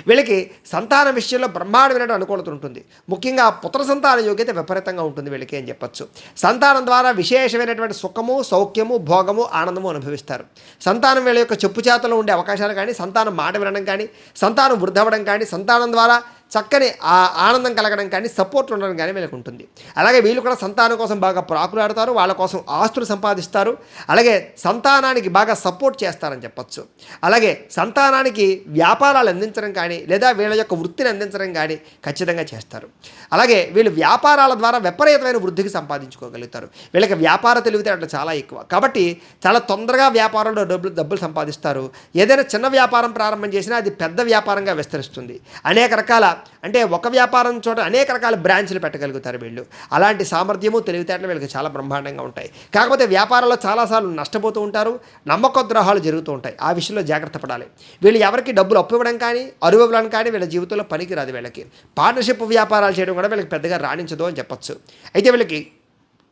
వీళ్ళకి సంతానం విషయంలో బ్రహ్మాండమైన అనుకూలత ఉంటుంది. ముఖ్యంగా పుత్ర సంతాన యోగ్యత విపరీతంగా ఉంటుంది వీళ్ళకి అని చెప్పచ్చు. సంతానం ద్వారా విశేషమైనటువంటి సుఖము, సౌఖ్యము, భోగము, ఆనందము అనుభవిస్తారు. సంతానం వీళ్ళ యొక్క చెప్పు చేతలో ఉండే అవకాశాలు కానీ, సంతానం మాట వినడం కానీ, సంతానం వృద్ధి అవ్వడం కానీ, సంతానం ద్వారా చక్కని ఆ ఆనందం కలగడం కానీ సపోర్ట్ ఉండడం కానీ వీళ్ళకి ఉంటుంది. అలాగే వీళ్ళు కూడా సంతానం కోసం బాగా ప్రాకులాడతారు, వాళ్ళ కోసం ఆస్తులు సంపాదిస్తారు, అలాగే సంతానానికి బాగా సపోర్ట్ చేస్తారని చెప్పచ్చు. అలాగే సంతానానికి వ్యాపారాలు అందించడం కానీ లేదా వీళ్ళ యొక్క వృత్తిని అందించడం కానీ ఖచ్చితంగా చేస్తారు. అలాగే వీళ్ళు వ్యాపారాల ద్వారా విపరీతమైన వృద్ధికి సంపాదించుకోగలుగుతారు. వీళ్ళకి వ్యాపార తెలివితేటలు చాలా ఎక్కువ కాబట్టి చాలా తొందరగా వ్యాపారంలో డబ్బులు సంపాదిస్తారు. ఏదైనా చిన్న వ్యాపారం ప్రారంభం చేసినా అది పెద్ద వ్యాపారంగా విస్తరిస్తుంది. అనేక రకాల అంటే ఒక వ్యాపారం చోట అనేక రకాల బ్రాంచ్లు పెట్టగలుగుతారు వీళ్ళు. అలాంటి సామర్థ్యము తెలివితేటలు వీళ్ళకి చాలా బ్రహ్మాండంగా ఉంటాయి. కాకపోతే వ్యాపారంలో చాలాసార్లు నష్టపోతూ ఉంటారు, నమ్మక ద్రోహాలు జరుగుతూ ఉంటాయి. ఆ విషయంలో జాగ్రత్త పడాలి. వీళ్ళు ఎవరికి డబ్బులు అప్పు ఇవ్వడం కానీ అరువు ఇవ్వడం కానీ వీళ్ళ జీవితంలో పనికిరాదు. వీళ్ళకి పార్ట్నర్షిప్ వ్యాపారాలు చేయడం కూడా వీళ్ళకి పెద్దగా రాణించదు అని చెప్పచ్చు. అయితే వీళ్ళకి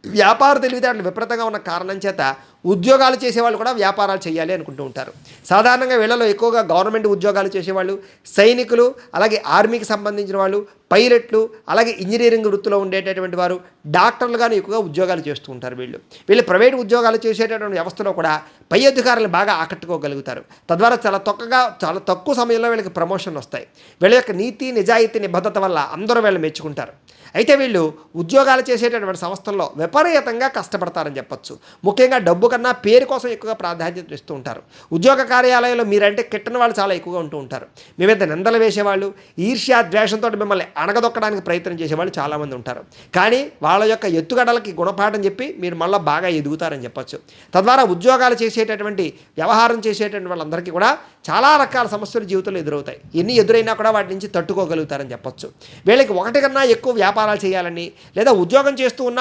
వ్యాపార తెలివితేటలు విపరీతంగా ఉన్న కారణం చేత ఉద్యోగాలు చేసేవాళ్ళు కూడా వ్యాపారాలు చేయాలి అనుకుంటూ ఉంటారు. సాధారణంగా వీళ్ళలో ఎక్కువగా గవర్నమెంట్ ఉద్యోగాలు చేసేవాళ్ళు, సైనికులు, అలాగే ఆర్మీకి సంబంధించిన వాళ్ళు, పైలట్లు, అలాగే ఇంజనీరింగ్ వృత్తిలో ఉండేటటువంటి వారు, డాక్టర్లుగాను ఎక్కువగా ఉద్యోగాలు చేస్తూ ఉంటారు. వీళ్ళు ప్రైవేట్ ఉద్యోగాలు చేసేటటువంటి వ్యవస్థలో కూడా పై అధికారులు బాగా ఆకట్టుకోగలుగుతారు. తద్వారా చాలా తక్కువ సమయంలో వీళ్ళకి ప్రమోషన్లు వస్తాయి. వీళ్ళ యొక్క నీతి నిజాయితీ నిబద్ధత వల్ల అందరూ వీళ్ళు మెచ్చుకుంటారు. అయితే వీళ్ళు ఉద్యోగాలు చేసేటటువంటి సంస్థల్లో విపరీతంగా కష్టపడతారని చెప్పచ్చు. ముఖ్యంగా డబ్బు కన్నా పేరు కోసం ఎక్కువగా ప్రాధాన్యత ఇస్తూ ఉంటారు. ఉద్యోగ కార్యాలయంలో మీరంటే కిట్టని వాళ్ళు చాలా ఎక్కువగా ఉంటూ ఉంటారు. మీ మీద నిందలు వేసేవాళ్ళు, ఈర్ష్య ద్వేషంతో మిమ్మల్ని అణగదొక్కడానికి ప్రయత్నం చేసేవాళ్ళు చాలామంది ఉంటారు. కానీ వాళ్ళ యొక్క ఎత్తుగడలకి గుణపాఠం చెప్పి మీరు మళ్ళీ బాగా ఎదుగుతారని చెప్పచ్చు. తద్వారా ఉద్యోగాలు చేసేటటువంటి వ్యవహారం చేసేటటువంటి వాళ్ళందరికీ కూడా చాలా రకాల సమస్యలు జీవితంలో ఎదురవుతాయి. ఎన్ని ఎదురైనా కూడా వాటి నుంచి తట్టుకోగలుగుతారని చెప్పచ్చు. వీళ్ళకి ఒకటి కన్నా ఎక్కువ వ్యాపారాలు చేయాలని లేదా ఉద్యోగం చేస్తూ ఉన్న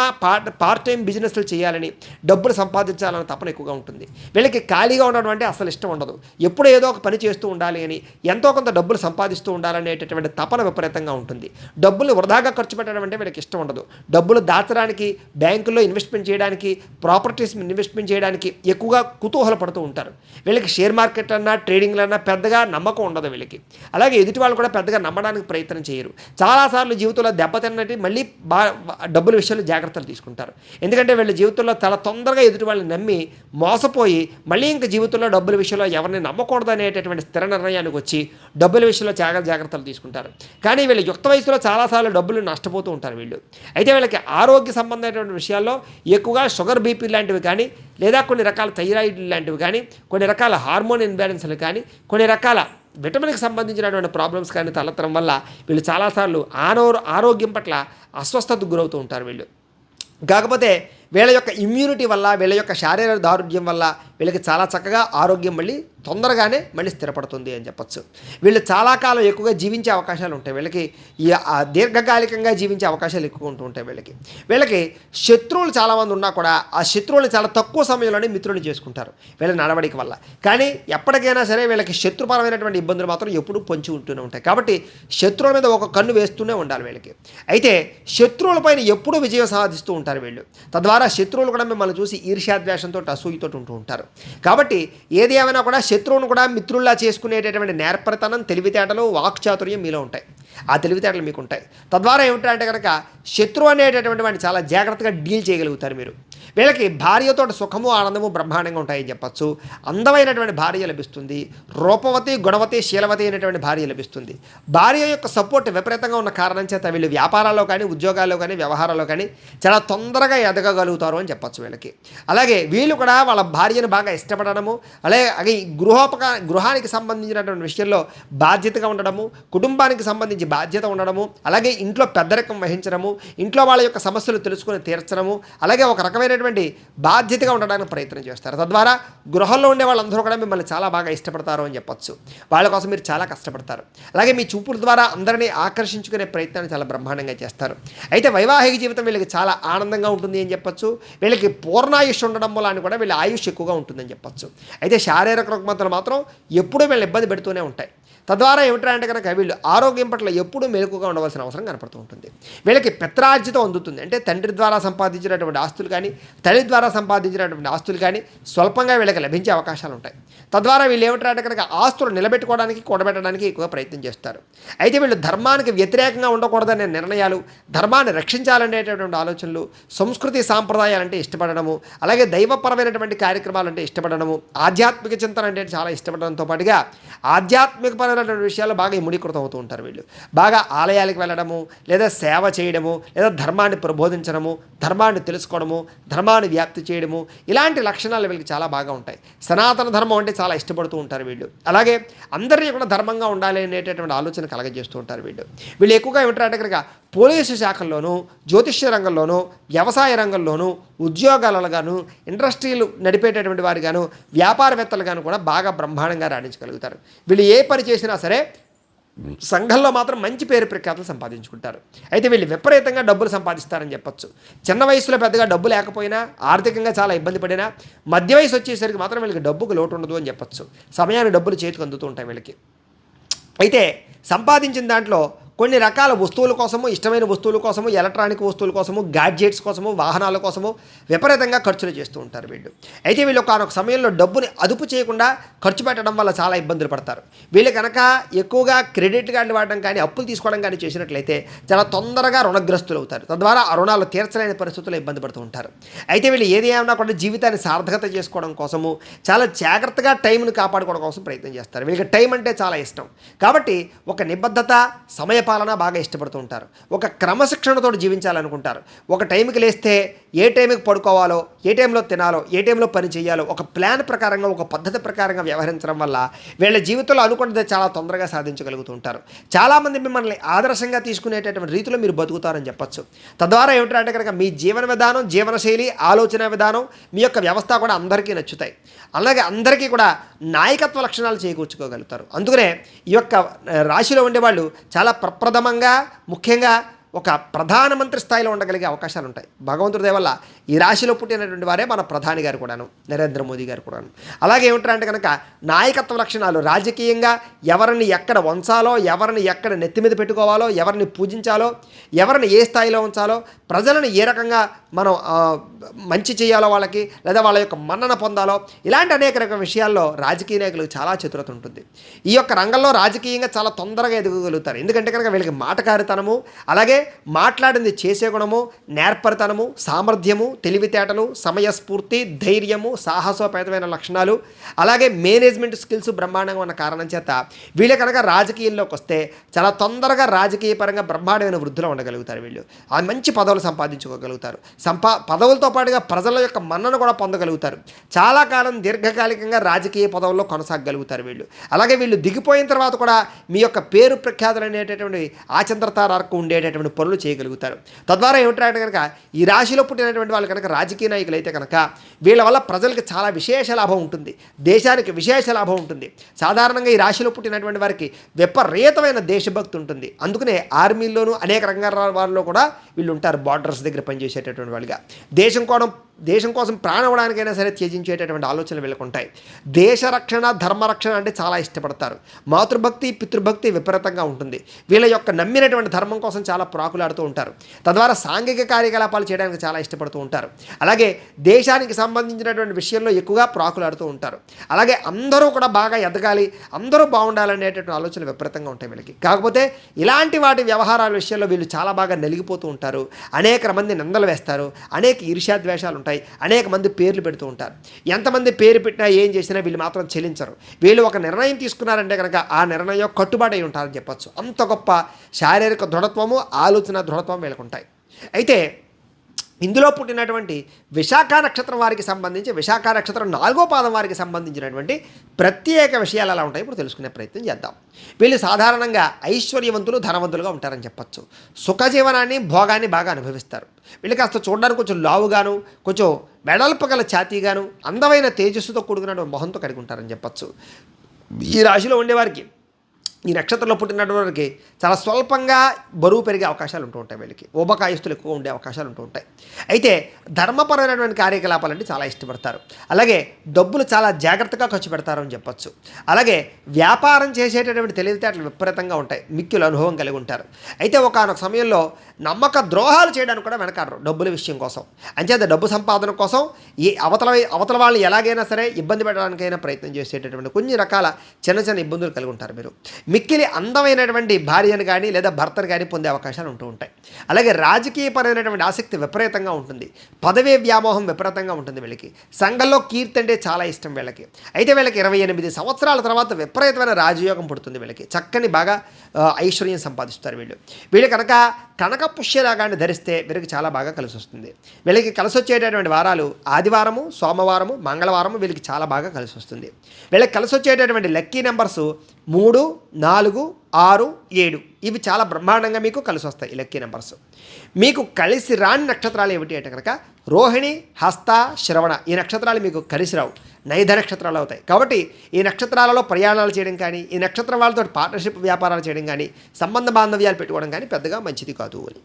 పార్ట్ టైం బిజినెస్లు చేయాలని డబ్బులు సంపాదించాలని తపన ఎక్కువగా ఉంటుంది. వీళ్ళకి ఖాళీగా ఉండడం అంటే అసలు ఇష్టం ఉండదు. ఎప్పుడు ఏదో ఒక పని చేస్తూ ఉండాలి అని, ఎంతో కొంత డబ్బులు సంపాదిస్తూ ఉండాలనేటటువంటి తపన విపరీతంగా ఉంటుంది. డబ్బులు వృధాగా ఖర్చు పెట్టడం అంటే వీళ్ళకి ఇష్టం ఉండదు. డబ్బులు దాచడానికి, బ్యాంకుల్లో ఇన్వెస్ట్మెంట్ చేయడానికి, ప్రాపర్టీస్ ఇన్వెస్ట్మెంట్ చేయడానికి ఎక్కువగా కుతూహల పడుతూ ఉంటారు. వీళ్ళకి షేర్ మార్కెట్ అన్నా ట్రేడింగ్లన్నా పెద్దగా నమ్మకం ఉండదు వీళ్ళకి. అలాగే ఎదుటి వాళ్ళు కూడా పెద్దగా నమ్మడానికి ప్రయత్నం చేయరు. చాలాసార్లు జీవితంలో దెబ్బతిన్నట్టు మళ్ళీ డబ్బుల విషయంలో జాగ్రత్తలు తీసుకుంటారు. ఎందుకంటే వీళ్ళ జీవితంలో చాలా తొందరగా ఎదుటి వాళ్ళని నమ్మి మోసపోయి మళ్ళీ ఇంకా జీవితంలో డబ్బుల విషయంలో ఎవరిని నమ్మకూడదు అనేటటువంటి స్థిర నిర్ణయానికి వచ్చి డబ్బుల విషయంలో చాలా జాగ్రత్తలు తీసుకుంటారు. కానీ వీళ్ళ యుక్త వయసులో చాలాసార్లు డబ్బులు నష్టపోతూ ఉంటారు వీళ్ళు. అయితే వీళ్ళకి ఆరోగ్య సంబంధమైనటువంటి విషయాల్లో ఎక్కువగా షుగర్ బీపీ లాంటివి కానీ లేదా కొన్ని రకాల థైరాయిడ్ లాంటివి కానీ, కొన్ని రకాల హార్మోన్ ఇన్బ్యాలెన్స్లు కానీ, కొన్ని రకాల విటమిన్కి సంబంధించినటువంటి ప్రాబ్లమ్స్ కానీ తలెత్తడం వల్ల వీళ్ళు చాలాసార్లు ఆరోగ్యం పట్ల అస్వస్థతకు గురవుతూ ఉంటారు వీళ్ళు. కాకపోతే వీళ్ళ యొక్క ఇమ్యూనిటీ వల్ల, వీళ్ళ యొక్క శారీరక దారుఢ్యం వల్ల వీళ్ళకి చాలా చక్కగా ఆరోగ్యం మళ్ళీ తొందరగానే మళ్ళీ స్థిరపడుతుంది అని చెప్పచ్చు. వీళ్ళు చాలా కాలం ఎక్కువగా జీవించే అవకాశాలు ఉంటాయి. వీళ్ళకి దీర్ఘకాలికంగా జీవించే అవకాశాలు ఎక్కువ ఉంటూ ఉంటాయి. వీళ్ళకి శత్రువులు చాలామంది ఉన్నా కూడా ఆ శత్రువులు చాలా తక్కువ సమయంలోనే మిత్రులు చేసుకుంటారు వీళ్ళ నడవడిక వల్ల. కానీ ఎప్పటికైనా సరే వీళ్ళకి శత్రుపరమైనటువంటి ఇబ్బందులు మాత్రం ఎప్పుడూ పొంచి ఉంటూనే ఉంటాయి. కాబట్టి శత్రువుల మీద ఒక కన్ను వేస్తూనే ఉండాలి వీళ్ళకి. అయితే శత్రువులపైన ఎప్పుడూ విజయం సాధిస్తూ ఉంటారు వీళ్ళు. తద్వారా శత్రువులు కూడా మిమ్మల్ని చూసి ఈర్ష్యాద్వేషంతో అసూయతో ఉంటూ ఉంటారు. కాబట్టి ఏది ఏమైనా కూడా శత్రువును కూడా మిత్రుల్లా చేసుకునేటటువంటి నేర్పరితనం, తెలివితేటలు, వాక్చాతుర్యం మీలో ఉంటాయి. ఆ తెలివితేటలు మీకు ఉంటాయి. తద్వారా ఏమిటంటే కనుక శత్రువు అనేటటువంటి వాడిని చాలా జాగ్రత్తగా డీల్ చేయగలుగుతారు మీరు. వీళ్ళకి భార్యతో సుఖము ఆనందము బ్రహ్మాండంగా ఉంటాయని చెప్పచ్చు. అందమైనటువంటి భార్య లభిస్తుంది. రూపవతి, గుణవతి, శీలవతి అయినటువంటి భార్య లభిస్తుంది. భార్య యొక్క సపోర్ట్ విపరీతంగా ఉన్న కారణం చేత వీళ్ళు వ్యాపారాల్లో కానీ, ఉద్యోగాల్లో కానీ, వ్యవహారాల్లో కానీ చాలా తొందరగా ఎదగగలుగుతారు అని చెప్పచ్చు వీళ్ళకి. అలాగే వీళ్ళు కూడా వాళ్ళ భార్యను బాగా ఇష్టపడడము, అలాగే గృహానికి సంబంధించినటువంటి విషయంలో బాధ్యతగా ఉండడము, కుటుంబానికి సంబంధించి బాధ్యత ఉండడము, అలాగే ఇంట్లో పెద్దరికం వహించడము, ఇంట్లో వాళ్ళ యొక్క సమస్యలు తెలుసుకొని తీర్చడము, అలాగే ఒక రకమైనటువంటి బాధ్యతగా ఉండడానికి ప్రయత్నం చేస్తారు. తద్వారా గృహంలో ఉండే వాళ్ళందరూ కూడా మిమ్మల్ని చాలా బాగా ఇష్టపడతారు అని చెప్పచ్చు. వాళ్ళ కోసం మీరు చాలా కష్టపడతారు. అలాగే మీ చూపుల ద్వారా అందరినీ ఆకర్షించుకునే ప్రయత్నాన్ని చాలా బ్రహ్మాండంగా చేస్తారు. అయితే వైవాహిక జీవితం వీళ్ళకి చాలా ఆనందంగా ఉంటుంది అని చెప్పచ్చు. వీళ్ళకి పూర్ణాయుష్ ఉండడం వల్ల కూడా వీళ్ళ ఆయుష్ ఎక్కువగా ఉంటుందని చెప్పచ్చు. అయితే శారీరక రుగ్మతలు మాత్రం ఎప్పుడూ వీళ్ళని ఇబ్బంది పెడుతూనే ఉంటాయి. తద్వారా ఏమిటంటే కనుక వీళ్ళు ఆరోగ్యం పట్ల ఎప్పుడూ మెలకుగా ఉండవలసిన అవసరం కనపడుతూ ఉంటుంది. వీళ్ళకి పిత్రార్జితం అందుతుంది. అంటే తండ్రి ద్వారా సంపాదించినటువంటి ఆస్తులు కానీ తల్లి ద్వారా సంపాదించినటువంటి ఆస్తులు కానీ స్వల్పంగా వీళ్ళకి లభించే అవకాశాలు ఉంటాయి. తద్వారా వీళ్ళు ఏమిటంటే కనుక ఆస్తులు నిలబెట్టుకోవడానికి కూడబెట్టడానికి ఎక్కువ ప్రయత్నం చేస్తారు. అయితే వీళ్ళు ధర్మానికి వ్యతిరేకంగా ఉండకూడదనే నిర్ణయాలు, ధర్మాన్ని రక్షించాలనేటటువంటి ఆలోచనలు, సంస్కృతి సాంప్రదాయాలంటే ఇష్టపడడము, అలాగే దైవపరమైనటువంటి కార్యక్రమాలంటే ఇష్టపడడము, ఆధ్యాత్మిక చింతన అంటే చాలా ఇష్టపడడంతో పాటుగా ఆధ్యాత్మికపరమైనటువంటి విషయాలు బాగా ఇముడీకృతం అవుతూ ఉంటారు. వీళ్ళు బాగా ఆలయాలకు వెళ్ళడము, లేదా సేవ చేయడము, లేదా ధర్మాన్ని ప్రబోధించడము, ధర్మాన్ని తెలుసుకోవడము, ధర్మాన్ని వ్యాప్తి చేయడము, ఇలాంటి లక్షణాలు వీళ్ళకి చాలా బాగా ఉంటాయి. సనాతన ధర్మం అంటే చాలా ఇష్టపడుతూ ఉంటారు వీళ్ళు. అలాగే అందరినీ కూడా ధర్మంగా ఉండాలి అనేటటువంటి ఆలోచన కలగజేస్తూ ఉంటారు వీళ్ళు. వీళ్ళు ఎక్కువగా ఏమిటంటే కనుక పోలీసు శాఖల్లోనూ, జ్యోతిష్య రంగంలోనూ, వ్యవసాయ రంగంలోనూ, ఉద్యోగాలగాను, ఇండస్ట్రీలు నడిపేటటువంటి వారు గాను, వ్యాపారవేత్తలు గాను కూడా బాగా బ్రహ్మాండంగా రాణించగలుగుతారు. వీళ్ళు ఏ పని చేసినా సరే సంఘంలో మాత్రం మంచి పేరు ప్రఖ్యాతులు సంపాదించుకుంటారు. అయితే వీళ్ళు విపరీతంగా డబ్బులు సంపాదిస్తారని చెప్పొచ్చు. చిన్న వయసులో పెద్దగా డబ్బు లేకపోయినా, ఆర్థికంగా చాలా ఇబ్బంది పడినా, మధ్య వయసు వచ్చేసరికి మాత్రం వీళ్ళకి డబ్బుకు లోటు ఉండదు అని చెప్పొచ్చు. సమయానికి డబ్బులు చేతికి అందుతూ ఉంటాయి వీళ్ళకి. అయితే సంపాదించిన దాంట్లో కొన్ని రకాల వస్తువుల కోసము, ఇష్టమైన వస్తువుల కోసము, ఎలక్ట్రానిక్ వస్తువుల కోసము, గ్యాడ్జెట్స్ కోసము, వాహనాల కోసము విపరీతంగా ఖర్చులు చేస్తూ ఉంటారు వీళ్ళు. అయితే వీళ్ళు ఒకనొక సమయంలో డబ్బుని అదుపు చేయకుండా ఖర్చు పెట్టడం వల్ల చాలా ఇబ్బందులు పడతారు. వీళ్ళు కనుక ఎక్కువగా క్రెడిట్ కార్డులు వాడడం కానీ, అప్పులు తీసుకోవడం కానీ చేసినట్లయితే చాలా తొందరగా రుణగ్రస్తులు అవుతారు. తద్వారా ఆ రుణాలు తీర్చలేని పరిస్థితుల్లో ఇబ్బంది పడుతూ ఉంటారు. అయితే వీళ్ళు ఏది ఏమన్నా కూడా జీవితాన్ని సార్థకత చేసుకోవడం కోసము చాలా జాగ్రత్తగా టైంను కాపాడుకోవడం కోసం ప్రయత్నం చేస్తారు. వీళ్ళకి టైం అంటే చాలా ఇష్టం కాబట్టి ఒక నిబద్ధత, సమయపాలన బాగా ఇష్టపడుతూ ఉంటారు. ఒక క్రమశిక్షణతో జీవించాలనుకుంటారు. ఒక టైంకి లేస్తే ఏ టైంకి పడుకోవాలో, ఏ టైంలో తినాలో, ఏ టైంలో పని చేయాలో ఒక ప్లాన్ ప్రకారంగా, ఒక పద్ధతి ప్రకారంగా వ్యవహరించడం వల్ల వీళ్ళ జీవితంలో అనుకున్నది చాలా తొందరగా సాధించగలుగుతూ ఉంటారు. చాలామంది మిమ్మల్ని ఆదర్శంగా తీసుకునేటటువంటి రీతిలో మీరు బతుకుతారని చెప్పచ్చు. తద్వారా ఏమిటంటే కనుక మీ జీవన విధానం, జీవనశైలి, ఆలోచన విధానం, మీ యొక్క వ్యవస్థ కూడా అందరికీ నచ్చుతాయి. అలాగే అందరికీ కూడా నాయకత్వ లక్షణాలు చేకూర్చుకోగలుగుతారు. అందుకనే ఈ యొక్క రాశిలో ఉండేవాళ్ళు చాలా ప్రప్రథమంగా, ముఖ్యంగా ఒక ప్రధానమంత్రి స్థాయిలో ఉండగలిగే అవకాశాలు ఉంటాయి. భగవంతుడి దయ వల్ల ఈ రాశిలో పుట్టినటువంటి వారే మన ప్రధాని గారు కూడాను, నరేంద్ర మోదీ గారు కూడాను. అలాగే ఏమిటంటే కనుక నాయకత్వ లక్షణాలు, రాజకీయంగా ఎవరిని ఎక్కడ ఉంచాలో, ఎవరిని ఎక్కడ నెత్తి మీద పెట్టుకోవాలో, ఎవరిని పూజించాలో, ఎవరిని ఏ స్థాయిలో ఉంచాలో, ప్రజలను ఏ రకంగా మనం మంచి చేయాలో వాళ్ళకి, లేదా వాళ్ళ యొక్క మన్నన పొందాలో, ఇలాంటి అనేక రకాల విషయాల్లో రాజకీయ నాయకులకు చాలా చతురత ఉంటుంది. ఈ యొక్క రంగంలో రాజకీయంగా చాలా తొందరగా ఎదగగలుగుతారు. ఎందుకంటే కనుక వీళ్ళకి మాటకారితనము, అలాగే మాట్లాడింది చేసే గుణము, నేర్పరితనము, సామర్థ్యము, తెలివితేటలు, సమయస్ఫూర్తి, ధైర్యము, సాహసోపేతమైన లక్షణాలు, అలాగే మేనేజ్మెంట్ స్కిల్స్ బ్రహ్మాండంగా ఉన్న కారణం చేత వీళ్ళ కనుక రాజకీయాల్లోకి వస్తే చాలా తొందరగా రాజకీయ పరంగా బ్రహ్మాండమైన వృద్ధిలో ఉండగలుగుతారు. వీళ్ళు ఆ మంచి పదవులు సంపాదించుకోగలుగుతారు. పదవులతో పాటుగా ప్రజల యొక్క మన్నను కూడా పొందగలుగుతారు. చాలా కాలం దీర్ఘకాలికంగా రాజకీయ పదవుల్లో కొనసాగగలుగుతారు వీళ్ళు. అలాగే వీళ్ళు దిగిపోయిన తర్వాత కూడా మీ యొక్క పేరు ప్రఖ్యాతులు అనేటటువంటి ఆచంద్రతారకు ఉండేటటువంటి పనులు చేయగలుగుతారు. తద్వారా ఏమిటంటే కనుక ఈ రాశిలో పుట్టినటువంటి వాళ్ళు కనుక రాజకీయ నాయకులు అయితే కనుక వీళ్ళ వల్ల ప్రజలకు చాలా విశేష లాభం ఉంటుంది, దేశానికి విశేష లాభం ఉంటుంది. సాధారణంగా ఈ రాశిలో పుట్టినటువంటి వారికి విపరీతమైన దేశభక్తి ఉంటుంది. అందుకనే ఆర్మీల్లోనూ అనేక రంగాల వారిలో కూడా వీళ్ళు ఉంటారు. బార్డర్స్ దగ్గర పనిచేసేటటువంటి వాళ్ళుగా దేశం కోసం ప్రాణవడానికైనా సరే త్యజించేటటువంటి ఆలోచనలు వీళ్ళకు ఉంటాయి. దేశ రక్షణ, ధర్మరక్షణ అంటే చాలా ఇష్టపడతారు. మాతృభక్తి, పితృభక్తి విపరీతంగా ఉంటుంది. వీళ్ళ యొక్క నమ్మినటువంటి ధర్మం కోసం చాలా ప్రాకులాడుతూ ఉంటారు. తద్వారా సాంఘిక కార్యకలాపాలు చేయడానికి చాలా ఇష్టపడుతూ ఉంటారు. అలాగే దేశానికి సంబంధించినటువంటి విషయంలో ఎక్కువగా ప్రాకులాడుతూ ఉంటారు. అలాగే అందరూ కూడా బాగా ఎదగాలి, అందరూ బాగుండాలనేటటువంటి ఆలోచనలు విపరీతంగా ఉంటాయి వీళ్ళకి. కాకపోతే ఇలాంటి వాటి వ్యవహారాల విషయంలో వీళ్ళు చాలా బాగా నలిగిపోతూ ఉంటారు. అనేక మంది నిందలు వేస్తారు, అనేక ఈర్ష్యాద్వేషాలు ఉంటాయి, అనేక మంది పేర్లు పెడుతూ ఉంటారు. ఎంతమంది పేరు పెట్టినా ఏం చేసినా వీళ్ళు మాత్రం చెల్లించరు. వీళ్ళు ఒక నిర్ణయం తీసుకున్నారంటే కనుక ఆ నిర్ణయం కట్టుబాటు అయి ఉంటారని చెప్పచ్చు. అంత గొప్ప శారీరక దృఢత్వము, ఆలోచన దృఢత్వం వీళ్ళకు ఉంటాయి. అయితే ఇందులో పుట్టినటువంటి విశాఖ నక్షత్రం వారికి సంబంధించి, విశాఖ నక్షత్రం 4వ పాదం వారికి సంబంధించినటువంటి ప్రత్యేక విషయాలు ఎలా ఉంటాయి ఇప్పుడు తెలుసుకునే ప్రయత్నం చేద్దాం. వీళ్ళు సాధారణంగా ఐశ్వర్యవంతులు, ధనవంతులుగా ఉంటారని చెప్పచ్చు. సుఖజీవనాన్ని, భోగాన్ని బాగా అనుభవిస్తారు. వీళ్ళు కాస్త చూడడానికి కొంచెం లావుగాను, కొంచెం వెడల్పు గల ఛాతీగాను, అందమైన తేజస్సుతో కూడుకున్న మొహంతో కలిగి ఉంటారని చెప్పచ్చు. ఈ రాశిలో ఉండేవారికి ఈ నక్షత్రంలో పుట్టినటువంటి వారికి చాలా స్వల్పంగా బరువు పెరిగే అవకాశాలు ఉంటూ ఉంటాయి. వీళ్ళకి ఊబకాయస్తులు ఎక్కువ ఉండే అవకాశాలు ఉంటూ ఉంటాయి. అయితే ధర్మపరమైనటువంటి కార్యకలాపాలంటే చాలా ఇష్టపడతారు. అలాగే డబ్బులు చాలా జాగ్రత్తగా ఖర్చు పెడతారు అని చెప్పొచ్చు. అలాగే వ్యాపారం చేసేటటువంటి తెలివితేటలు విపరీతంగా ఉంటాయి. మిక్కిలు అనుభవం కలిగి ఉంటారు. అయితే ఒకానొక సమయంలో నమ్మక ద్రోహాలు చేయడానికి కూడా వెనకాడరు డబ్బుల విషయం కోసం. అంచేత డబ్బు సంపాదన కోసం ఈ అవతల వాళ్ళని ఎలాగైనా సరే ఇబ్బంది పెట్టడానికైనా ప్రయత్నం చేసేటటువంటి కొన్ని రకాల చిన్న చిన్న ఇబ్బందులు కలిగి ఉంటారు మీరు. మిక్కిలి అందమైనటువంటి భార్యను కానీ లేదా భర్తను కానీ పొందే అవకాశాలు ఉంటూ ఉంటాయి. అలాగే రాజకీయపరమైనటువంటి ఆసక్తి విపరీతంగా ఉంటుంది. పదవీ వ్యామోహం విపరీతంగా ఉంటుంది వీళ్ళకి. సంఘంలో కీర్తి అంటే చాలా ఇష్టం వీళ్ళకి. అయితే వీళ్ళకి 28 సంవత్సరాల తర్వాత విపరీతమైన రాజయోగం పుడుతుంది వీళ్ళకి. చక్కని బాగా ఐశ్వర్యం సంపాదిస్తారు వీళ్ళు కనక పుష్యరాగాన్ని ధరిస్తే వీరికి చాలా బాగా కలిసి వస్తుంది. వీళ్ళకి కలిసి వచ్చేటటువంటి వారాలు ఆదివారము, సోమవారము, మంగళవారము వీళ్ళకి చాలా బాగా కలిసి వస్తుంది. వీళ్ళకి కలిసి వచ్చేటటువంటి లక్కీ నెంబర్సు 3, 4, 6, 7 ఇవి చాలా బ్రహ్మాండంగా మీకు కలిసి వస్తాయి. ఈ లక్కీ నెంబర్స్ మీకు కలిసి రాని నక్షత్రాలు ఏమిటి అంటే కనుక రోహిణి, హస్త, శ్రవణ ఈ నక్షత్రాలు మీకు కలిసి రావు, నైధ నక్షత్రాలు అవుతాయి. కాబట్టి ఈ నక్షత్రాలలో ప్రయాణాలు చేయడం కానీ, ఈ నక్షత్రం వాళ్ళతో పార్ట్నర్షిప్ వ్యాపారాలు చేయడం కానీ, సంబంధ బాంధవ్యాలు పెట్టుకోవడం కానీ పెద్దగా మంచిది కాదు అని.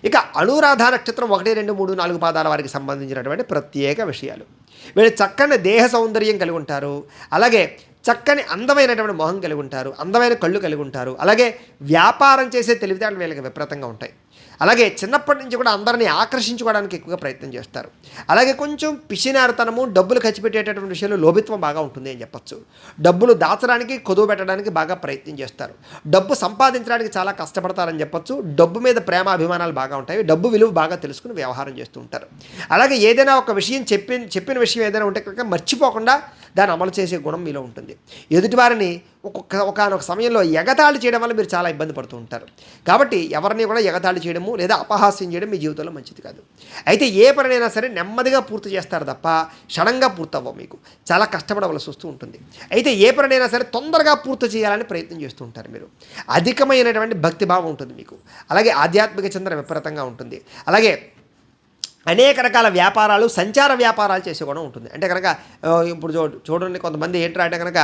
ఇక అనురాధ నక్షత్రం 1, 2, 3, 4 పాదాల వారికి సంబంధించినటువంటి ప్రత్యేక విషయాలు. వీళ్ళు చక్కని దేహ సౌందర్యం కలిగి ఉంటారు. అలాగే చక్కని అందమైనటువంటి మొహం కలిగి ఉంటారు. అందమైన కళ్ళు కలిగి ఉంటారు. అలాగే వ్యాపారం చేసే తెలివితేటలు వీళ్ళకి విపరీతంగా ఉంటాయి. అలాగే చిన్నప్పటి నుంచి కూడా అందరినీ ఆకర్షించుకోవడానికి ఎక్కువగా ప్రయత్నం చేస్తారు. అలాగే కొంచెం పిసినారుతనము, డబ్బులు ఖర్చు పెట్టేటటువంటి విషయంలో లోభిత్వం బాగా ఉంటుంది అని చెప్పచ్చు. డబ్బులు దాచడానికి, కొదువు పెట్టడానికి బాగా ప్రయత్నం చేస్తారు. డబ్బు సంపాదించడానికి చాలా కష్టపడతారని చెప్పచ్చు. డబ్బు మీద ప్రేమ అభిమానాలు బాగా ఉంటాయి. డబ్బు విలువ బాగా తెలుసుకుని వ్యవహారం చేస్తూ ఉంటారు. అలాగే ఏదైనా ఒక విషయం చెప్పిన విషయం ఏదైనా ఉంటే కనుక మర్చిపోకుండా దాన్ని అమలు చేసే గుణం మీలో ఉంటుంది. ఎదుటివారిని ఒకనొక సమయంలో ఎగతాళి చేయడం వల్ల మీరు చాలా ఇబ్బంది పడుతూ ఉంటారు. కాబట్టి ఎవరిని కూడా ఎగతాళి చేయడము లేదా అపహాస్యం చేయడం మీ జీవితంలో మంచిది కాదు. అయితే ఏ పనినైనా సరే నెమ్మదిగా పూర్తి చేస్తారు తప్ప క్షణంగా పూర్తవ్వవు. మీకు చాలా కష్టపడవలసి వస్తూ ఉంటుంది. అయితే ఏ పనినైనా సరే తొందరగా పూర్తి చేయాలని ప్రయత్నం చేస్తూ ఉంటారు మీరు. అధికమైనటువంటి భక్తిభావం ఉంటుంది మీకు. అలాగే ఆధ్యాత్మిక చింతన విపరీతంగా ఉంటుంది. అలాగే అనేక రకాల వ్యాపారాలు, సంచార వ్యాపారాలు చేసే కూడా ఉంటుంది. అంటే కనుక ఇప్పుడు చూడండి, కొంతమంది ఏంటంటే అంటే కనుక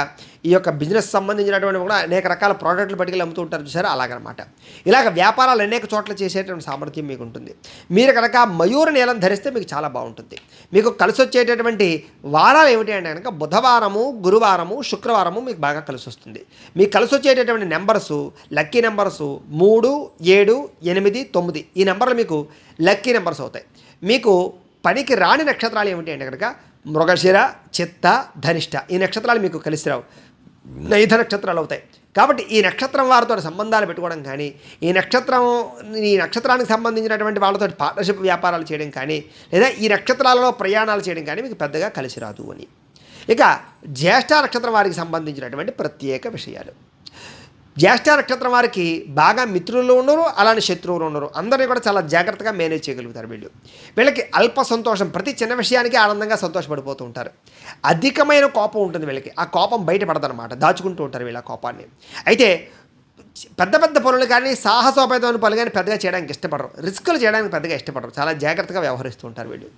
ఈ యొక్క బిజినెస్ సంబంధించినటువంటి కూడా అనేక రకాల ప్రోడక్ట్లు పట్టుకెళ్ళి అమ్ముతూ ఉంటారు చూసారా, అలాగనమాట. ఇలాగ వ్యాపారాలు అనేక చోట్ల చేసేటువంటి సామర్థ్యం మీకు ఉంటుంది. మీరు కనుక మయూర నీలం ధరిస్తే మీకు చాలా బాగుంటుంది. మీకు కలిసి వచ్చేటటువంటి వారాలు ఏమిటి అంటే కనుక బుధవారము, గురువారము, శుక్రవారము మీకు బాగా కలిసి వస్తుంది. మీకు కలిసి వచ్చేటటువంటి నెంబర్సు, లక్కీ నెంబర్సు 3, 7, 8, 9 ఈ నెంబర్లు మీకు లక్కీ నెంబర్స్ అవుతాయి. మీకు పనికి రాని నక్షత్రాలు ఏమిటి అంటే కనుక మృగశిర, చిత్త, ధనిష్ట ఈ నక్షత్రాలు మీకు కలిసి రావు, నైధ నక్షత్రాలు అవుతాయి. కాబట్టి ఈ నక్షత్రం వారితో సంబంధాలు పెట్టుకోవడం కానీ, ఈ నక్షత్రానికి సంబంధించినటువంటి వాళ్ళతో పార్ట్నర్షిప్ వ్యాపారాలు చేయడం కానీ, లేదా ఈ నక్షత్రాలలో ప్రయాణాలు చేయడం కానీ మీకు పెద్దగా కలిసి రాదు అని. ఇక జ్యేష్ఠ నక్షత్రం వారికి సంబంధించినటువంటి ప్రత్యేక విషయాలు. జ్యేష్ఠ నక్షత్రం వారికి బాగా మిత్రులు ఉండరు, అలానే శత్రువులు ఉండరు. అందరినీ కూడా చాలా జాగ్రత్తగా మేనేజ్ చేయగలుగుతారు వీళ్ళకి అల్ప సంతోషం, ప్రతి చిన్న విషయానికి ఆనందంగా సంతోషపడిపోతూ ఉంటారు. అధికమైన కోపం ఉంటుంది వీళ్ళకి. ఆ కోపం బయటపడదన్నమాట, దాచుకుంటూ ఉంటారు వీళ్ళ కోపాన్ని. అయితే పెద్ద పెద్ద పనులు కానీ, సాహసోపేతమైన పనులు కానీ పెద్దగా చేయడానికి ఇష్టపడరు. రిస్కులు చేయడానికి పెద్దగా ఇష్టపడరు. చాలా జాగ్రత్తగా వ్యవహరిస్తూ ఉంటారు వీళ్ళు.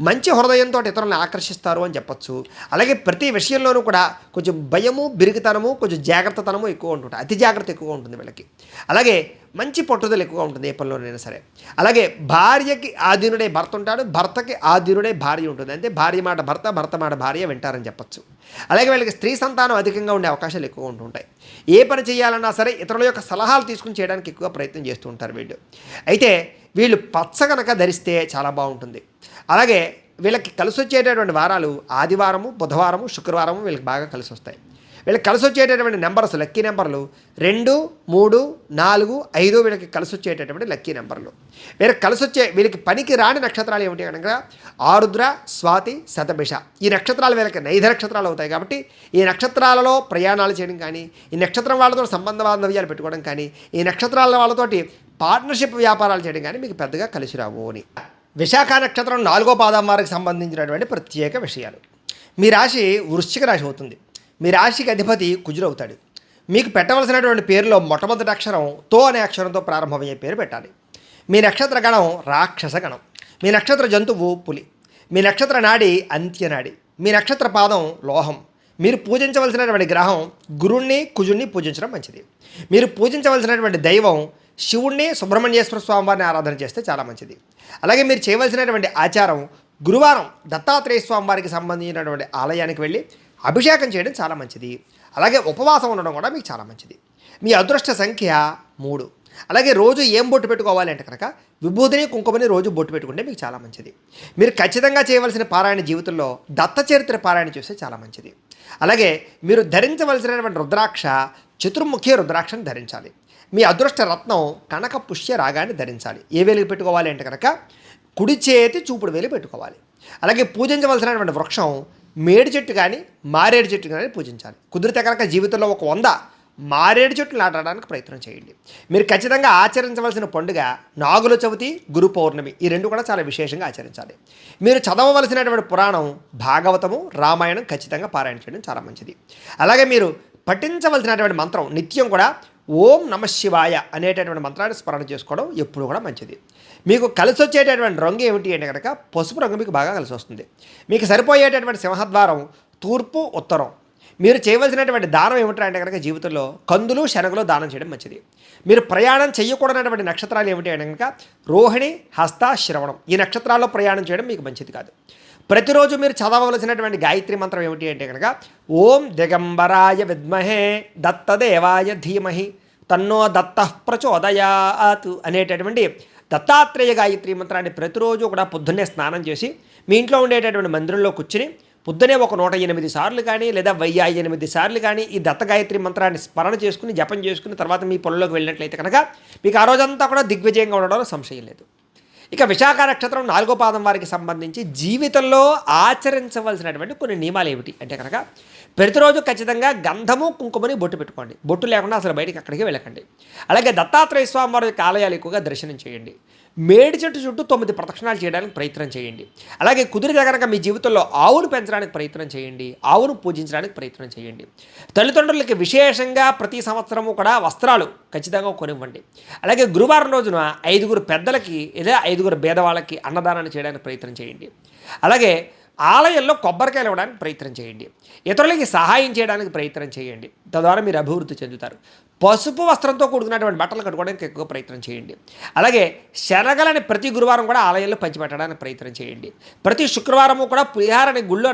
మంచి హృదయంతో ఇతరులను ఆకర్షిస్తారు అని చెప్పొచ్చు. అలాగే ప్రతి విషయంలోనూ కూడా కొంచెం భయము, బిరుగుతనము, కొంచెం జాగ్రత్తతనము ఎక్కువ ఉంటుంటాయి. అతి జాగ్రత్త ఎక్కువ ఉంటుంది వీళ్ళకి. అలాగే మంచి పట్టుదల ఎక్కువగా ఉంటుంది ఏ పనిలోనైనా సరే. అలాగే భార్యకి ఆధీనుడే భర్త ఉంటాడు, భర్తకి ఆధీనుడే భార్య ఉంటుంది. అంటే భార్య మాట భర్త, భర్త మాట భార్య వింటారని చెప్పచ్చు. అలాగే వీళ్ళకి స్త్రీ సంతానం అధికంగా ఉండే అవకాశాలు ఎక్కువ ఉంటుంటాయి. ఏ పని చేయాలన్నా సరే ఇతరుల యొక్క సలహాలు తీసుకుని చేయడానికి ఎక్కువ ప్రయత్నం చేస్తూ ఉంటారు వీళ్ళు. అయితే వీళ్ళు పచ్చ కనుక ధరిస్తే చాలా బాగుంటుంది. అలాగే వీళ్ళకి కలిసి వచ్చేటటువంటి వారాలు ఆదివారము, బుధవారము, శుక్రవారము వీళ్ళకి బాగా కలిసి వస్తాయి. వీళ్ళకి కలిసి వచ్చేటటువంటి నెంబర్స్, లక్కీ నెంబర్లు 2, 3, 4, 5 వీళ్ళకి కలిసి వచ్చేటటువంటి లక్కీ నెంబర్లు. వీళ్ళకి పనికి రాని నక్షత్రాలు ఏమిటి కనుక ఆరుద్ర, స్వాతి, శతభిష ఈ నక్షత్రాలు వీళ్ళకి నైధ నక్షత్రాలు అవుతాయి. కాబట్టి ఈ నక్షత్రాలలో ప్రయాణాలు చేయడం కానీ, ఈ నక్షత్రం వాళ్ళతో సంబంధ బాంధవ్యాలు పెట్టుకోవడం కానీ, ఈ నక్షత్రాల వాళ్ళతోటి పార్ట్నర్షిప్ వ్యాపారాలు చేయడం కానీ మీకు పెద్దగా కలిసి రావు అని. విశాఖ నక్షత్రం 4వ పాదం వారికి సంబంధించినటువంటి ప్రత్యేక విషయాలు. మీ రాశి వృశ్చిక రాశి అవుతుంది. మీ రాశికి అధిపతి కుజుడు అవుతాడు. మీకు పెట్టవలసినటువంటి పేరులో మొట్టమొదటి అక్షరం తో అనే అక్షరంతో ప్రారంభమయ్యే పేరు పెట్టాలి. మీ నక్షత్ర గణం రాక్షస గణం. మీ నక్షత్ర జంతువు పులి. మీ నక్షత్ర నాడి అంత్యనాడి. మీ నక్షత్ర పాదం లోహం. మీరు పూజించవలసినటువంటి గ్రహం గురుణ్ణి కుజుణ్ణి పూజించడం మంచిది. మీరు పూజించవలసినటువంటి దైవం శివుణ్ణి సుబ్రహ్మణ్యేశ్వర స్వామివారిని ఆరాధన చేస్తే చాలా మంచిది. అలాగే మీరు చేయవలసినటువంటి ఆచారం గురువారం దత్తాత్రేయ స్వామివారికి సంబంధించినటువంటి ఆలయానికి వెళ్ళి అభిషేకం చేయడం చాలా మంచిది. అలాగే ఉపవాసం ఉండడం కూడా మీకు చాలా మంచిది. మీ అదృష్ట సంఖ్య 3. అలాగే రోజు ఏం బొట్టు పెట్టుకోవాలి అంటే కనుక విభూతిని కుంకుమని రోజు బొట్టు పెట్టుకుంటే మీకు చాలా మంచిది. మీరు ఖచ్చితంగా చేయవలసిన పారాయణ జీవితంలో దత్త చరిత్ర పారాయణ చేస్తే చాలా మంచిది. అలాగే మీరు ధరించవలసినటువంటి రుద్రాక్ష చతుర్ముఖి రుద్రాక్షను ధరించాలి. మీ అదృష్ట రత్నం కనక పుష్య రాగాన్ని ధరించాలి. ఏ వేలికి పెట్టుకోవాలి అంటే కనుక కుడి చేతి చూపుడు వేలు పెట్టుకోవాలి. అలాగే పూజించవలసినటువంటి వృక్షం మేడి చెట్టు కానీ మారేడు చెట్టు కానీ పూజించాలి. కుదిరితే కనుక జీవితంలో ఒక 100 మారేడు చెట్లు నాటడానికి ప్రయత్నం చేయండి. మీరు ఖచ్చితంగా ఆచరించవలసిన పండుగ నాగుల చవితి, గురు పౌర్ణమి. ఈ 2 కూడా చాలా విశేషంగా ఆచరించాలి. మీరు చదవవలసినటువంటి పురాణం భాగవతము, రామాయణం ఖచ్చితంగా పారాయణ చేయడం చాలా మంచిది. అలాగే మీరు పఠించవలసినటువంటి మంత్రం నిత్యం కూడా ఓం నమ శివాయ అనేటటువంటి మంత్రాన్ని స్మరణ చేసుకోవడం ఎప్పుడు కూడా మంచిది. మీకు కలిసి వచ్చేటటువంటి రంగు ఏమిటి అంటే కనుక పసుపు రంగు మీకు బాగా కలిసి వస్తుంది. మీకు సరిపోయేటటువంటి సింహద్వారం తూర్పు, ఉత్తరం. మీరు చేయవలసినటువంటి దానం ఏమిటంటే కనుక జీవితంలో కందులు, శనగలు దానం చేయడం మంచిది. మీరు ప్రయాణం చేయకూడనటువంటి నక్షత్రాలు ఏమిటి అంటే కనుక రోహిణి, హస్త, శ్రవణం. ఈ నక్షత్రాల్లో ప్రయాణం చేయడం మీకు మంచిది కాదు. ప్రతిరోజు మీరు చదవవలసినటువంటి గాయత్రి మంత్రం ఏమిటి అంటే కనుక ఓం దిగంబరాయ విద్మహే దత్తదేవాయ ధీమహి తన్నో దత్త ప్రచోదయాత్ అనేటటువంటి దత్తాత్రేయ గాయత్రి మంత్రాన్ని ప్రతిరోజు కూడా పొద్దున్నే స్నానం చేసి మీ ఇంట్లో ఉండేటటువంటి మందిరంలో కూర్చుని పొద్దునే ఒక 108 సార్లు కానీ లేదా 1008 సార్లు కానీ ఈ దత్త గాయత్రి మంత్రాన్ని స్మరణ చేసుకుని జపం చేసుకుని తర్వాత మీ పనుల్లోకి వెళ్ళినట్లయితే కనుక మీకు ఆ రోజంతా కూడా దిగ్విజయంగా ఉండడంలో సంశయం లేదు. ఇక విశాఖ నక్షత్రం 4వ పాదం వారికి సంబంధించి జీవితంలో ఆచరించవలసినటువంటి కొన్ని నియమాలు ఏమిటి అంటే కనుక ప్రతిరోజు ఖచ్చితంగా గంధము, కుంకుమని బొట్టు పెట్టుకోండి. బొట్టు లేకుండా అసలు బయటికి అక్కడికి వెళ్ళకండి. అలాగే దత్తాత్రేయ స్వామి వారి ఆలయాలు ఎక్కువగా దర్శనం చేయండి. మేడి చెట్టు చుట్టూ 9 ప్రదక్షిణాలు చేయడానికి ప్రయత్నం చేయండి. అలాగే కుదిరితే కనుక మీ జీవితంలో ఆవును పెంచడానికి ప్రయత్నం చేయండి. ఆవును పూజించడానికి ప్రయత్నం చేయండి. తల్లిదండ్రులకి విశేషంగా ప్రతి సంవత్సరము కూడా వస్త్రాలు ఖచ్చితంగా కొనివ్వండి. అలాగే గురువారం రోజున 5 పెద్దలకి లేదా 5 పేదవాళ్ళకి అన్నదానాన్ని చేయడానికి ప్రయత్నం చేయండి. అలాగే ఆలయంలో కొబ్బరికాయలు ఇవ్వడానికి ప్రయత్నం చేయండి. ఇతరులకి సహాయం చేయడానికి ప్రయత్నం చేయండి. తద్వారా మీరు అభివృద్ధి చెందుతారు. పసుపు వస్త్రంతో కూడుకున్నటువంటి బట్టలు కట్టుకోవడానికి ఎక్కువ ప్రయత్నం చేయండి. అలాగే శనగలని ప్రతి గురువారం కూడా ఆలయంలో పంచిపెట్టడానికి ప్రయత్నం చేయండి. ప్రతి శుక్రవారము కూడా పులిహారని గుళ్ళో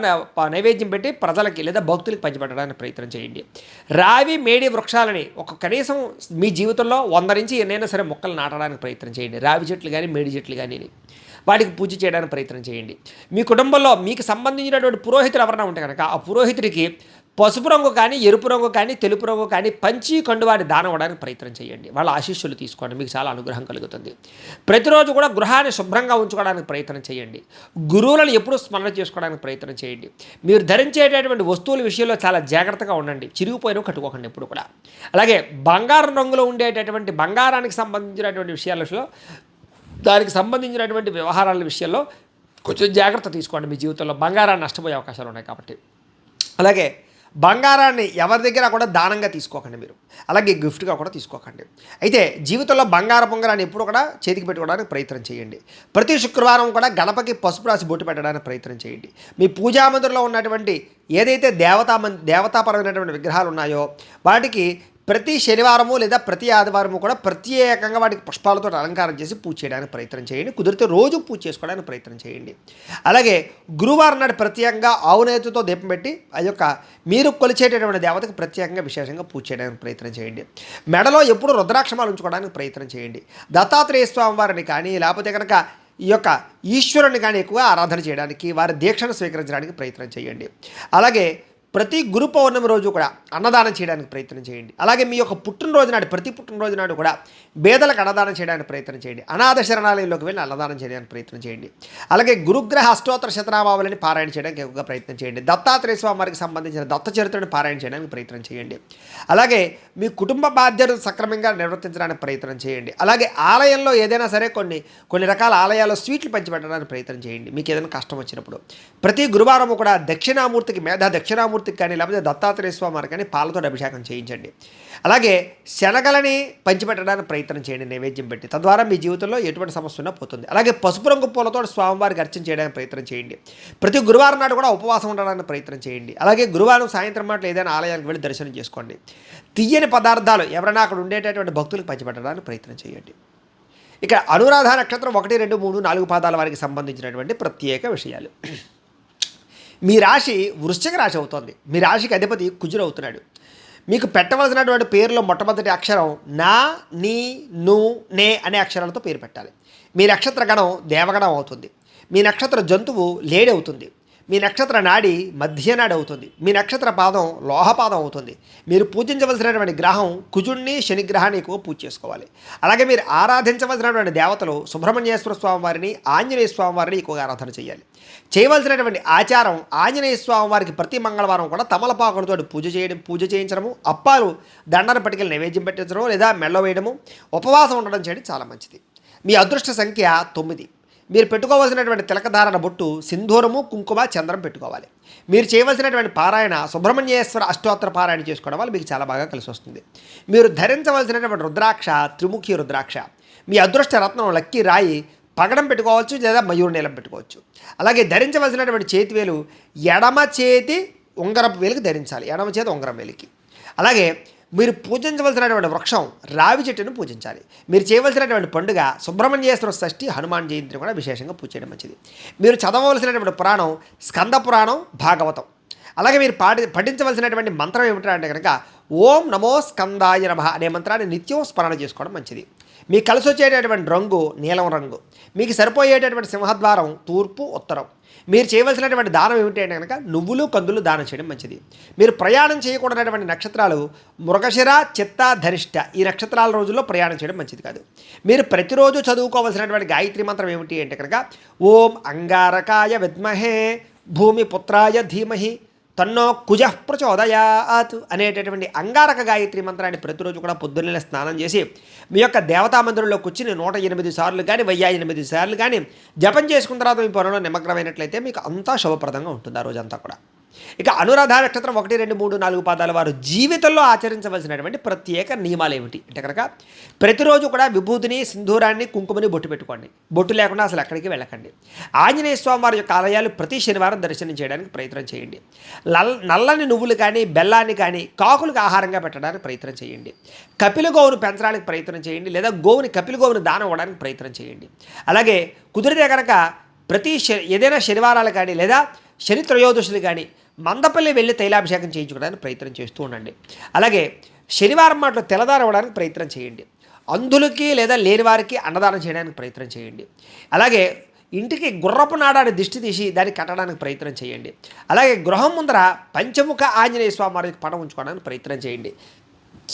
నైవేద్యం పెట్టి ప్రజలకి లేదా భక్తులకి పంచిపెట్టడానికి ప్రయత్నం చేయండి. రావి, మేడి వృక్షాలని ఒక కనీసం మీ జీవితంలో 100 నుంచి ఎన్నైనా సరే మొక్కలు నాటడానికి ప్రయత్నం చేయండి. రావి చెట్లు కానీ మేడి చెట్లు కానీ వాటికి పూజ చేయడానికి ప్రయత్నం చేయండి. మీ కుటుంబంలో మీకు సంబంధించినటువంటి పురోహితులు ఎవరైనా ఉంటే కనుక ఆ పురోహితుడికి పసుపు రంగు కానీ, ఎరుపు రంగు కానీ, తెలుపు రంగు కానీ పంచి కండువాడి దానం ఇవ్వడానికి ప్రయత్నం చేయండి. వాళ్ళ ఆశీస్సులు తీసుకోండి, మీకు చాలా అనుగ్రహం కలుగుతుంది. ప్రతిరోజు కూడా గృహాన్ని శుభ్రంగా ఉంచుకోవడానికి ప్రయత్నం చేయండి. గురువులను ఎప్పుడూ స్మరణ చేసుకోవడానికి ప్రయత్నం చేయండి. మీరు ధరించేటటువంటి వస్తువుల విషయంలో చాలా జాగ్రత్తగా ఉండండి. చిరిగిపోయినవి కట్టుకోకండి ఎప్పుడు కూడా. అలాగే బంగారం రంగులో ఉండేటటువంటి బంగారానికి సంబంధించినటువంటి విషయాలలో దానికి సంబంధించినటువంటి వ్యవహారాల విషయంలో కొంచెం జాగ్రత్త తీసుకోండి. మీ జీవితంలో బంగారాన్ని నష్టపోయే అవకాశాలు ఉన్నాయి కాబట్టి. అలాగే బంగారాన్ని ఎవరి దగ్గర కూడా దానంగా తీసుకోకండి మీరు. అలాగే గిఫ్ట్గా కూడా తీసుకోకండి. అయితే జీవితంలో బంగార పొంగరాన్ని ఎప్పుడు కూడా చేతికి పెట్టుకోవడానికి ప్రయత్నం చేయండి. ప్రతి శుక్రవారం కూడా గణపకి పసుపు రాసి బొట్టు పెట్టడానికి ప్రయత్నం చేయండి. మీ పూజా మందిరంలో ఉన్నటువంటి ఏదైతే దేవతాపరమైనటువంటి విగ్రహాలు ఉన్నాయో వాటికి ప్రతి శనివారము లేదా ప్రతి ఆదివారము కూడా ప్రత్యేకంగా వాటికి పుష్పాలతో అలంకారం చేసి పూజ చేయడానికి ప్రయత్నం చేయండి. కుదిరితే రోజు పూజ చేసుకోవడానికి ప్రయత్నం చేయండి. అలాగే గురువారం నాడు ప్రత్యేకంగా ఆవునేతితో దీపం పెట్టి ఆ యొక్క మీరు కొలిచేటటువంటి దేవతకు ప్రత్యేకంగా విశేషంగా పూజ చేయడానికి ప్రయత్నం చేయండి. మెడలో ఎప్పుడు రుద్రాక్షమాలు ఉంచుకోవడానికి ప్రయత్నం చేయండి. దత్తాత్రేయ స్వామి వారిని కానీ లేకపోతే కనుక ఈ యొక్క ఈశ్వరుని కానీ ఎక్కువ ఆరాధన చేయడానికి వారి దీక్షను స్వీకరించడానికి ప్రయత్నం చేయండి. అలాగే ప్రతి గురు పౌర్ణమి రోజు కూడా అన్నదానం చేయడానికి ప్రయత్నం చేయండి. అలాగే మీ యొక్క పుట్టినరోజు నాడు ప్రతి పుట్టినరోజు నాడు కూడా పేదలకు అన్నదానం చేయడానికి ప్రయత్నం చేయండి. అనాథ శరణాలయంలోకి వెళ్ళి అన్నదానం చేయడానికి ప్రయత్నం చేయండి. అలాగే గురుగ్రహ అష్టోత్తర శతనామావళిని పారాయణ చేయడానికి ఎక్కువగా ప్రయత్నం చేయండి. దత్తాత్రేయ స్వామి వారికి సంబంధించిన దత్త చరిత్రను పారాయణ చేయడానికి ప్రయత్నం చేయండి. అలాగే మీ కుటుంబ బాధ్యతలు సక్రమంగా నిర్వర్తించడానికి ప్రయత్నం చేయండి. అలాగే ఆలయంలో ఏదైనా సరే కొన్ని రకాల ఆలయాల్లో స్వీట్లు పంచిపెట్టడానికి ప్రయత్నం చేయండి. మీకు ఏదైనా కష్టం వచ్చినప్పుడు ప్రతి గురువారము కూడా దక్షిణామూర్తికి దక్షిణామూర్తి దక్షిణామూర్తికి కానీ లేకపోతే దత్తాత్రేయ స్వామి వారికి కానీ పాలతో అభిషేకం చేయించండి. అలాగే శనగలని పంచిపెట్టడానికి ప్రయత్నం చేయండి నైవేద్యం పెట్టి. తద్వారా మీ జీవితంలో ఎటువంటి సమస్య ఉన్నా పోతుంది. అలాగే పసుపు రంగు పూలతో స్వామివారికి అర్చన చేయడానికి ప్రయత్నం చేయండి. ప్రతి గురువారం నాడు కూడా ఉపవాసం ఉండడానికి ప్రయత్నం చేయండి. అలాగే గురువారం సాయంత్రం మాటలు ఏదైనా ఆలయానికి వెళ్ళి దర్శనం చేసుకోండి. తియ్యని పదార్థాలు ఎవరైనా అక్కడ ఉండేటటువంటి భక్తులకు పంచిపెట్టడానికి ప్రయత్నం చేయండి. ఇక అనురాధ నక్షత్రం 1, 2, 3, 4 పాదాల వారికి సంబంధించినటువంటి ప్రత్యేక విషయాలు. మీ రాశి వృశ్చిక రాశి అవుతుంది. మీ రాశికి అధిపతి కుజుడు అవుతున్నాడు. మీకు పెట్టవలసినటువంటి పేరులో మొట్టమొదటి అక్షరం నా, నీ, ను, నే అనే అక్షరాలతో పేరు పెట్టాలి. మీ నక్షత్ర గణం దేవగణం అవుతుంది. మీ నక్షత్ర జంతువు లేడి అవుతుంది. మీ నక్షత్ర నాడి మధ్యనాడి అవుతుంది. మీ నక్షత్ర పాదం లోహపాదం అవుతుంది. మీరు పూజించవలసినటువంటి గ్రహం కుజుడిని, శనిగ్రహాన్ని ఎక్కువ పూజ చేసుకోవాలి. అలాగే మీరు ఆరాధించవలసినటువంటి దేవతలు సుబ్రహ్మణ్యేశ్వర స్వామి వారిని, ఆంజనేయ స్వామి వారిని ఎక్కువగా ఆరాధన చేయాలి. చేయవలసినటువంటి ఆచారం ఆంజనేయ స్వామి వారికి ప్రతి మంగళవారం కూడా తమలపాకులతో పూజ చేయించడము, అప్పాలు దండన పట్టుకెళ్ళి నైవేద్యం పెట్టించడం లేదా మెళ్ళ వేయడము, ఉపవాసం ఉండడం చేయడం చాలా మంచిది. మీ అదృష్ట సంఖ్య 9. మీరు పెట్టుకోవాల్సినటువంటి తిలకధారణ బొట్టు సింధూరము, కుంకుమ, చంద్రం పెట్టుకోవాలి. మీరు చేయవలసినటువంటి పారాయణ సుబ్రహ్మణ్యేశ్వర అష్టోత్తర పారాయణ చేసుకోవడం వల్ల మీకు చాలా బాగా కలిసి వస్తుంది. మీరు ధరించవలసినటువంటి రుద్రాక్ష త్రిముఖి రుద్రాక్ష. మీ అదృష్ట రత్నం లక్కీ రాయి పగడం పెట్టుకోవచ్చు లేదా మయూరు నీలం పెట్టుకోవచ్చు. అలాగే ధరించవలసినటువంటి చేతివేలు ఎడమ చేతి ఉంగరపు వేలికి ధరించాలి, ఎడమ చేతి ఉంగరం వేలికి. అలాగే మీరు పూజించవలసినటువంటి వృక్షం రావి చెట్టును పూజించాలి. మీరు చేయవలసినటువంటి పండుగ సుబ్రహ్మణ్యేశ్వర షష్ఠి, హనుమాన్ జయంతిని కూడా విశేషంగా పూజ చేయడం మంచిది. మీరు చదవవలసినటువంటి పురాణం స్కంద పురాణం, భాగవతం. అలాగే మీరు పఠించవలసినటువంటి మంత్రం ఏమిటంటే కనుక ఓం నమో స్కందాయ నమః అనే మంత్రాన్ని నిత్యం స్మరణ చేసుకోవడం మంచిది. మీకు కలిసి వచ్చేటటువంటి రంగు నీలం రంగు. మీకు సరిపోయేటటువంటి సింహద్వారం తూర్పు, ఉత్తరం. మీరు చేయవలసినటువంటి దానం ఏమిటి అంటే కనుక నువ్వులు, కందులు దానం చేయడం మంచిది. మీరు ప్రయాణం చేయకూడనటువంటి నక్షత్రాలు మృగశిర, చిత్త, ధనిష్ట. ఈ నక్షత్రాల రోజుల్లో ప్రయాణం చేయడం మంచిది కాదు. మీరు ప్రతిరోజు చదువుకోవలసినటువంటి గాయత్రి మంత్రం ఏమిటి అంటే కనుక ఓం అంగారకాయ విద్మహే భూమిపుత్రాయ ధీమహి తన్నో కుజ ప్రచోదయాత్ అనేటటువంటి అంగారక గాయత్రి మంత్రాన్ని ప్రతిరోజు కూడా పొద్దున్నే స్నానం చేసి మీ యొక్క దేవతా మందిరంలో కూర్చుని 108 సార్లు కానీ 1008 సార్లు కానీ జపం చేసుకున్న తర్వాత మీ పనుల్లో నిమగ్నమైనట్లయితే మీకు అంతా శుభప్రదంగా ఉంటుంది ఆ రోజంతా కూడా. ఇక అనురాధ నక్షత్రం 1, 2, 3, 4 పాదాల వారు జీవితంలో ఆచరించవలసినటువంటి ప్రత్యేక నియమాలు ఏమిటి అంటే కనుక ప్రతిరోజు కూడా విభూతిని, సింధూరాన్ని, కుంకుమని బొట్టు పెట్టుకోండి. బొట్టు లేకుండా అసలు ఎక్కడికి వెళ్ళకండి. ఆంజనేయ స్వామి వారి యొక్క ఆలయాలు ప్రతి శనివారం దర్శనం చేయడానికి ప్రయత్నం చేయండి. నల్లని నువ్వులు కానీ, బెల్లాన్ని కానీ కాకులకు ఆహారంగా పెట్టడానికి ప్రయత్నం చేయండి. కపిల గోవును పెంచడానికి ప్రయత్నం చేయండి లేదా కపిల గోవును దానం ఇవ్వడానికి ప్రయత్నం చేయండి. అలాగే కుదిరితే కనుక ఏదైనా శనివారాలు కానీ లేదా శని త్రయోదశులు కానీ మందపల్లి వెళ్ళి తైలాభిషేకం చేయించుకోవడానికి ప్రయత్నం చేస్తూ ఉండండి. అలాగే శనివారం మాటలో తెల్లదానం ఇవ్వడానికి ప్రయత్నం చేయండి. అంధులకి లేదా లేని వారికి అన్నదానం చేయడానికి ప్రయత్నం చేయండి. అలాగే ఇంటికి గుర్రపు నాడాన్ని దిష్టి తీసి దాన్ని కట్టడానికి ప్రయత్నం చేయండి. అలాగే గృహం ముందర పంచముఖ ఆంజనేయ స్వామి వారికి పటం ఉంచుకోవడానికి ప్రయత్నం చేయండి.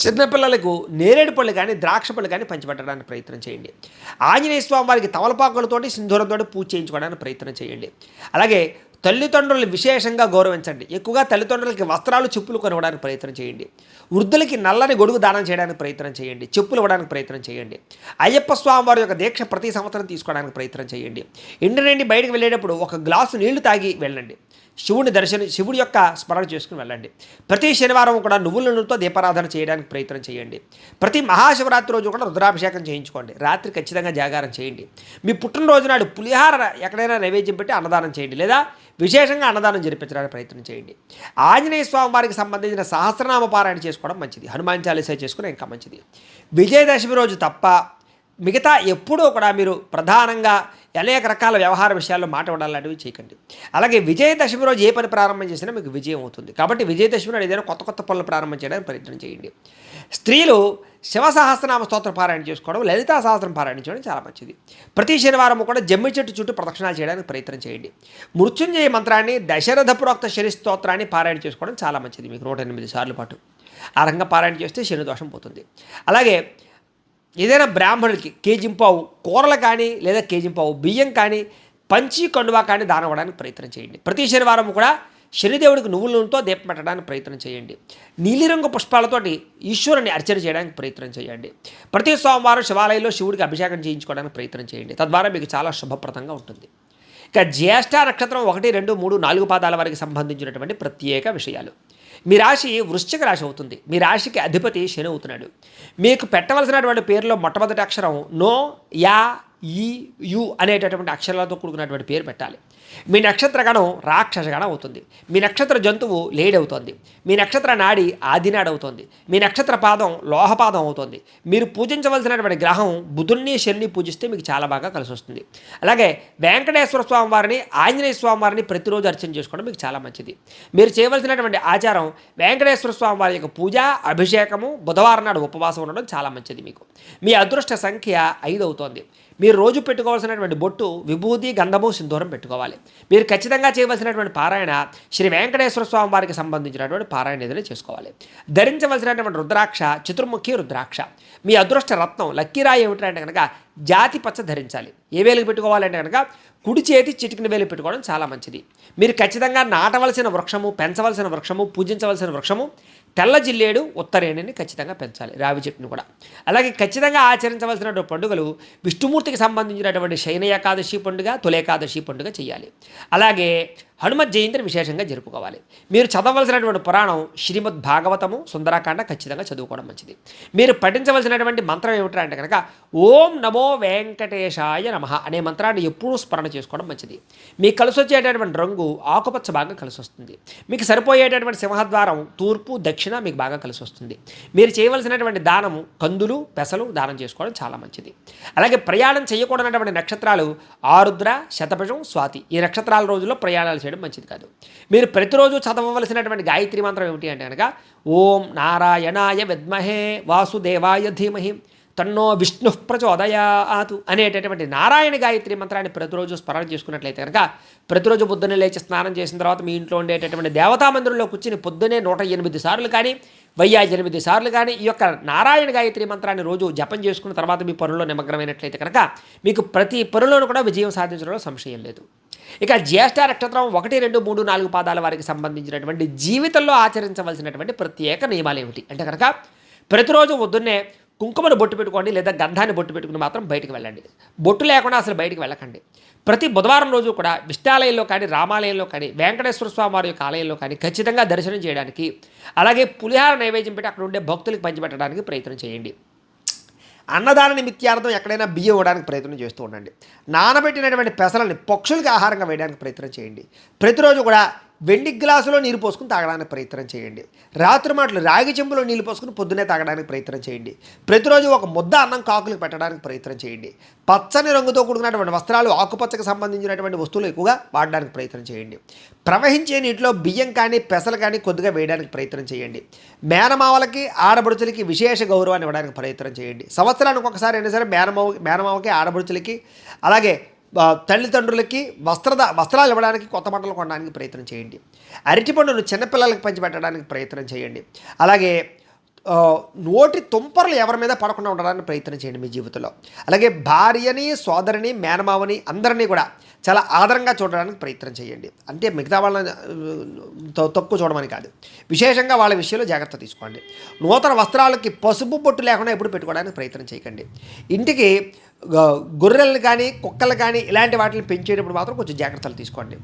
చిన్నపిల్లలకు నేరేడు పళ్ళు కానీ ద్రాక్ష పళ్ళు కానీ పంచిపెట్టడానికి ప్రయత్నం చేయండి. ఆంజనేయ స్వామి వారికి తమలపాకులతోటి సింధూరంతో పూజ చేయించుకోవడానికి ప్రయత్నం చేయండి. అలాగే తల్లిదండ్రులు విశేషంగా గౌరవించండి. ఎక్కువగా తల్లిదండ్రులకి వస్త్రాలు, చెప్పులు కొనివ్వడానికి ప్రయత్నం చేయండి. వృద్ధులకి నల్లని గొడుగు దానం చేయడానికి ప్రయత్నం చేయండి. చెప్పులు ఇవ్వడానికి ప్రయత్నం చేయండి. అయ్యప్ప స్వామి వారి యొక్క దీక్ష ప్రతి సంవత్సరం తీసుకోవడానికి ప్రయత్నం చేయండి. ఇంటి నుండి బయటకు వెళ్ళేటప్పుడు ఒక గ్లాసు నీళ్లు తాగి వెళ్ళండి. శివుడి యొక్క స్మరణ చేసుకుని వెళ్ళండి. ప్రతి శనివారం కూడా నువ్వుల నూనెతో దీపారాధన చేయడానికి ప్రయత్నం చేయండి. ప్రతి మహాశివరాత్రి రోజు కూడా రుద్రాభిషేకం చేయించుకోండి. రాత్రి ఖచ్చితంగా జాగారం చేయండి. మీ పుట్టినరోజు నాడు పులిహార ఎక్కడైనా నైవేద్యం పెట్టి అన్నదానం చేయండి లేదా విశేషంగా అన్నదానం జరిపించడానికి ప్రయత్నం చేయండి. ఆంజనేయ స్వామి వారికి సంబంధించిన సహస్రనామ పారాయణ చేసుకోవడం మంచిది. హనుమాన్ చాలీసా చేసుకుని ఇంకా మంచిది. విజయదశమి రోజు తప్ప మిగతా ఎప్పుడూ కూడా మీరు ప్రధానంగా అనేక రకాల వ్యవహార విషయాల్లో మాట లాంటివి చేయకండి. అలాగే విజయదశమి రోజు ఏ పని ప్రారంభం చేసినా మీకు విజయం అవుతుంది. కాబట్టి విజయదశమి నాడు ఏదైనా కొత్త పనులు ప్రారంభం చేయడానికి ప్రయత్నం చేయండి. స్త్రీలు శివ సహస్రనామ స్తోత్ర పారాయణ చేసుకోవడం, లలితా సహస్రం పారాయణ చేయడం చాలా మంచిది. ప్రతి శనివారం కూడా జమ్మి చెట్టు చుట్టూ ప్రదక్షిణాలు చేయడానికి ప్రయత్నం చేయండి. మృత్యుంజయ మంత్రాన్ని, దశరథ ప్రోక్త శని స్తోత్రాన్ని పారాయణ చేసుకోవడం చాలా మంచిది. మీకు 108 సార్లు పాటు ఆ రంగం పారాయణ చేస్తే శని దోషం పోతుంది. అలాగే ఏదైనా బ్రాహ్మణుడికి కేజింపావు కూరలు కానీ లేదా కేజింపావు బియ్యం కానీ పంచి కండువా కానీ దానం ఇవ్వడానికి ప్రయత్నం చేయండి. ప్రతి శనివారం కూడా శనిదేవుడికి నువ్వుల నూనెతో దీపం పెట్టడానికి ప్రయత్నం చేయండి. నీలిరంగు పుష్పాలతోటి ఈశ్వరుని అర్చన చేయడానికి ప్రయత్నం చేయండి. ప్రతి సోమవారం శివాలయంలో శివుడికి అభిషేకం చేయించుకోవడానికి ప్రయత్నం చేయండి. తద్వారా మీకు చాలా శుభప్రదంగా ఉంటుంది. ఇక జ్యేష్ఠ నక్షత్రం 1, 2, 3, 4 పాదాల వారికి సంబంధించినటువంటి ప్రత్యేక విషయాలు. మీ రాశి వృశ్చిక రాశి అవుతుంది. మీ రాశికి అధిపతి శని అవుతున్నాడు. మీకు పెట్టవలసినటువంటి పేరులో మొట్టమొదటి అక్షరం నో, యా, ఈ, యు అనేటటువంటి అక్షరాలతో కూడుకున్నటువంటి పేరు పెట్టాలి. మీ నక్షత్ర గణం రాక్షస గణం అవుతుంది. మీ నక్షత్ర జంతువు లేడవుతోంది. మీ నక్షత్ర నాడి ఆదినాడు అవుతుంది. మీ నక్షత్ర పాదం లోహపాదం అవుతుంది. మీరు పూజించవలసినటువంటి గ్రహం బుధుణ్ణి శని పూజిస్తే మీకు చాలా బాగా కలిసి వస్తుంది. అలాగే వెంకటేశ్వర స్వామి వారిని, ఆంజనేయ స్వామి వారిని ప్రతిరోజు అర్చన చేసుకోవడం మీకు చాలా మంచిది. మీరు చేయవలసినటువంటి ఆచారం వెంకటేశ్వర స్వామి వారి యొక్క పూజ, అభిషేకము, బుధవారం నాడు ఉపవాసం ఉండడం చాలా మంచిది. మీకు మీ అదృష్ట సంఖ్య 5 అవుతోంది. మీరు రోజు పెట్టుకోవాల్సినటువంటి బొట్టు విభూతి, గంధము, సింధూరం పెట్టుకోవాలి. మీరు ఖచ్చితంగా చేయవలసినటువంటి పారాయణ శ్రీ వెంకటేశ్వర స్వామి వారికి సంబంధించినటువంటి పారాయణ ఏదైనా చేసుకోవాలి. ధరించవలసినటువంటి రుద్రాక్ష చతుర్ముఖి రుద్రాక్ష. మీ అదృష్ట రత్నం లక్కీరాయి ఏమిటంటే కనుక జాతి పచ్చ ధరించాలి. ఏ వేలకు పెట్టుకోవాలంటే కనుక కుడి చేతి చిటికిన వేలు పెట్టుకోవడం చాలా మంచిది. మీరు ఖచ్చితంగా నాటవలసిన వృక్షము, పెంచవలసిన వృక్షము, పూజించవలసిన వృక్షము తెల్ల జిల్లేడు, ఉత్తరేణిని ఖచ్చితంగా పెంచాలి. రావి చెట్టును కూడా. అలాగే ఖచ్చితంగా ఆచరించవలసినటువంటి పండుగలు విష్ణుమూర్తికి సంబంధించినటువంటి శయన ఏకాదశి పండుగ, తొలి ఏకాదశి పండుగ చేయాలి. అలాగే హనుమత్ జయంతిని విశేషంగా జరుపుకోవాలి. మీరు చదవలసినటువంటి పురాణం శ్రీమద్ భాగవతము, సుందరకాండ ఖచ్చితంగా చదువుకోవడం మంచిది. మీరు పఠించవలసినటువంటి మంత్రం ఏమిటంటే కనుక ఓం నమో వెంకటేశాయ నమః అనే మంత్రాన్ని ఎప్పుడూ స్మరణ చేసుకోవడం మంచిది. మీకు కలిసి వచ్చేటటువంటి రంగు ఆకుపచ్చ బాగా కలిసి వస్తుంది. మీకు సరిపోయేటటువంటి సింహద్వారం తూర్పు, దక్షిణ మీకు బాగా కలిసి వస్తుంది. మీరు చేయవలసినటువంటి దానము కందులు, పెసలు దానం చేసుకోవడం చాలా మంచిది. అలాగే ప్రయాణం చేయకూడనటువంటి నక్షత్రాలు ఆరుద్ర, శతభిషం, స్వాతి. ఈ నక్షత్రాల రోజుల్లో ప్రయాణాలు చేయడం మంచిది కాదు. మీరు ప్రతిరోజు చదవవలసినటువంటి గాయత్రి మంత్రం ఏమిటి అంటే కనుక ఓం నారాయణాయ విద్మహే వాసుదేవాయ ధీమహి తన్నో విష్ణు ప్రచోదయాతు అనేటటువంటి నారాయణ గాయత్రి మంత్రాన్ని ప్రతిరోజు స్మరణ చేసుకున్నట్లయితే కనుక ప్రతిరోజు పొద్దున్నే లేచి స్నానం చేసిన తర్వాత మీ ఇంట్లో ఉండేటటువంటి దేవతా మందిరంలో కూర్చుని పొద్దునే 108 సార్లు కానీ 1008 సార్లు కానీ ఈ యొక్క నారాయణ గాయత్రి మంత్రాన్ని రోజు జపం చేసుకున్న తర్వాత మీ పనుల్లో నిమగ్నమైనట్లయితే కనుక మీకు ప్రతి పనులోనూ కూడా విజయం సాధించడంలో సంశయం లేదు. ఇక జ్యేష్ఠ నక్షత్రం 1, 2, 3, 4 పాదాల వారికి సంబంధించినటువంటి జీవితంలో ఆచరించవలసినటువంటి ప్రత్యేక నియమాలు ఏమిటి అంటే కనుక ప్రతిరోజు పొద్దున్నే కుంకుమను బొట్టు పెట్టుకోండి, లేదా గంధాన్ని బొట్టు పెట్టుకుని మాత్రం బయటికి వెళ్ళండి. బొట్టు లేకుండా అసలు బయటికి వెళ్ళకండి. ప్రతి బుధవారం రోజు కూడా విష్ణాలయంలో కానీ, రామాలయంలో కానీ, వెంకటేశ్వర స్వామి వారి యొక్క ఆలయంలో కానీ ఖచ్చితంగా దర్శనం చేయడానికి, అలాగే పులిహార నైవేద్యం పెట్టి అక్కడ ఉండే భక్తులకు పంచిపెట్టడానికి ప్రయత్నం చేయండి. అన్నదాన నిమిత్యార్థం ఎక్కడైనా బియ్యం ఇవ్వడానికి ప్రయత్నం చేస్తూ ఉండండి. నానబెట్టినటువంటి పెసలని పక్షులకి ఆహారంగా వేయడానికి ప్రయత్నం చేయండి. ప్రతిరోజు కూడా వెండి గ్లాసులో నీరు పోసుకుని తాగడానికి ప్రయత్నం చేయండి. రాత్రి మాటలు రాగి చెంబులో నీళ్ళు పోసుకుని పొద్దునే తాగడానికి ప్రయత్నం చేయండి. ప్రతిరోజు ఒక ముద్ద అన్నం కాకులకు పెట్టడానికి ప్రయత్నం చేయండి. పచ్చని రంగుతో కూడుకున్నటువంటి వస్త్రాలు, ఆకుపచ్చకు సంబంధించినటువంటి వస్తువులు ఎక్కువగా వాడడానికి ప్రయత్నం చేయండి. ప్రవహించే నీటిలో బియ్యం కానీ, పెసలు కానీ కొద్దిగా వేయడానికి ప్రయత్నం చేయండి. మేనమావలకి, ఆడబడుచులకి విశేష గౌరవాన్ని ఇవ్వడానికి ప్రయత్నం చేయండి. సంవత్సరానికి ఒకసారి అయినా సరే మేనమావకి, ఆడబడుచులకి, అలాగే తల్లిదండ్రులకి వస్త్రాలు ఇవ్వడానికి, కొత్త బట్టలు కొనడానికి ప్రయత్నం చేయండి. అరటిపండును చిన్నపిల్లలకి పంచిపెట్టడానికి ప్రయత్నం చేయండి. అలాగే నోటి తుంపరలు ఎవరి మీద పడకుండా ఉండడానికి ప్రయత్నం చేయండి మీ జీవితంలో. అలాగే భార్యని, సోదరిని, మేనమావని అందరినీ కూడా చాలా ఆదరంగా చూడడానికి ప్రయత్నం చేయండి. అంటే మిగతా వాళ్ళని తక్కువ చూడమని కాదు, విశేషంగా వాళ్ళ విషయంలో జాగ్రత్త తీసుకోండి. నూతన వస్త్రాలకి పసుపు బొట్టు లేకుండా ఎప్పుడు పెట్టుకోవడానికి ప్రయత్నం చేయకండి. ఇంటికి గొర్రెలను కానీ, కుక్కలు కానీ ఇలాంటి వాటిని పెంచేటప్పుడు మాత్రం కొంచెం జాగ్రత్తలు తీసుకోండి.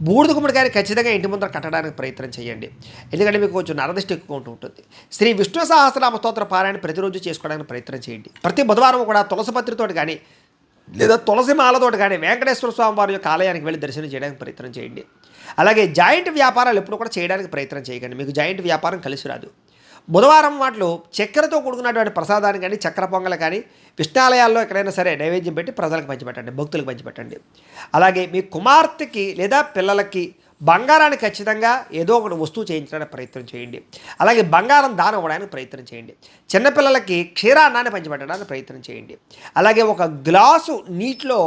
బూడిద గుమ్మడికాయని ఖచ్చితంగా ఇంటి ముందర కట్టడానికి ప్రయత్నం చేయండి. ఎందుకంటే మీకు కొంచెం నరదిష్టి ఎక్కువ ఉంటుంది. శ్రీ విష్ణు సహస్రనామ స్తోత్ర పారాయణ ప్రతిరోజు చేసుకోవడానికి ప్రయత్నం చేయండి. ప్రతి బుధవారం కూడా తులసి పత్రితోటి కానీ, లేదా తులసి మాలతోటి కానీ వెంకటేశ్వర స్వామి వారి యొక్క ఆలయానికి వెళ్ళి దర్శనం చేయడానికి ప్రయత్నం చేయండి. అలాగే జాయింట్ వ్యాపారాలు ఎప్పుడు కూడా చేయడానికి ప్రయత్నం చేయకండి. మీకు జాయింట్ వ్యాపారం కలిసి రాదు. బుధవారం వాటిలో చక్కెరతో కూడుకున్నటువంటి ప్రసాదాన్ని కానీ, చక్కెర పొంగలు కానీ విష్ణాలయాల్లో ఎక్కడైనా సరే నైవేద్యం పెట్టి ప్రజలకు పంచిపెట్టండి, భక్తులకు పంచిపెట్టండి. అలాగే మీ కుమార్తెకి లేదా పిల్లలకి బంగారాన్ని ఖచ్చితంగా ఏదో ఒకటి వస్తువు చేయించడానికి ప్రయత్నం చేయండి. అలాగే బంగారం దానం ఇవ్వడానికి ప్రయత్నం చేయండి. చిన్నపిల్లలకి క్షీరాన్నాన్ని పంచిపెట్టడానికి ప్రయత్నం చేయండి. అలాగే ఒక గ్లాసు నీటిలో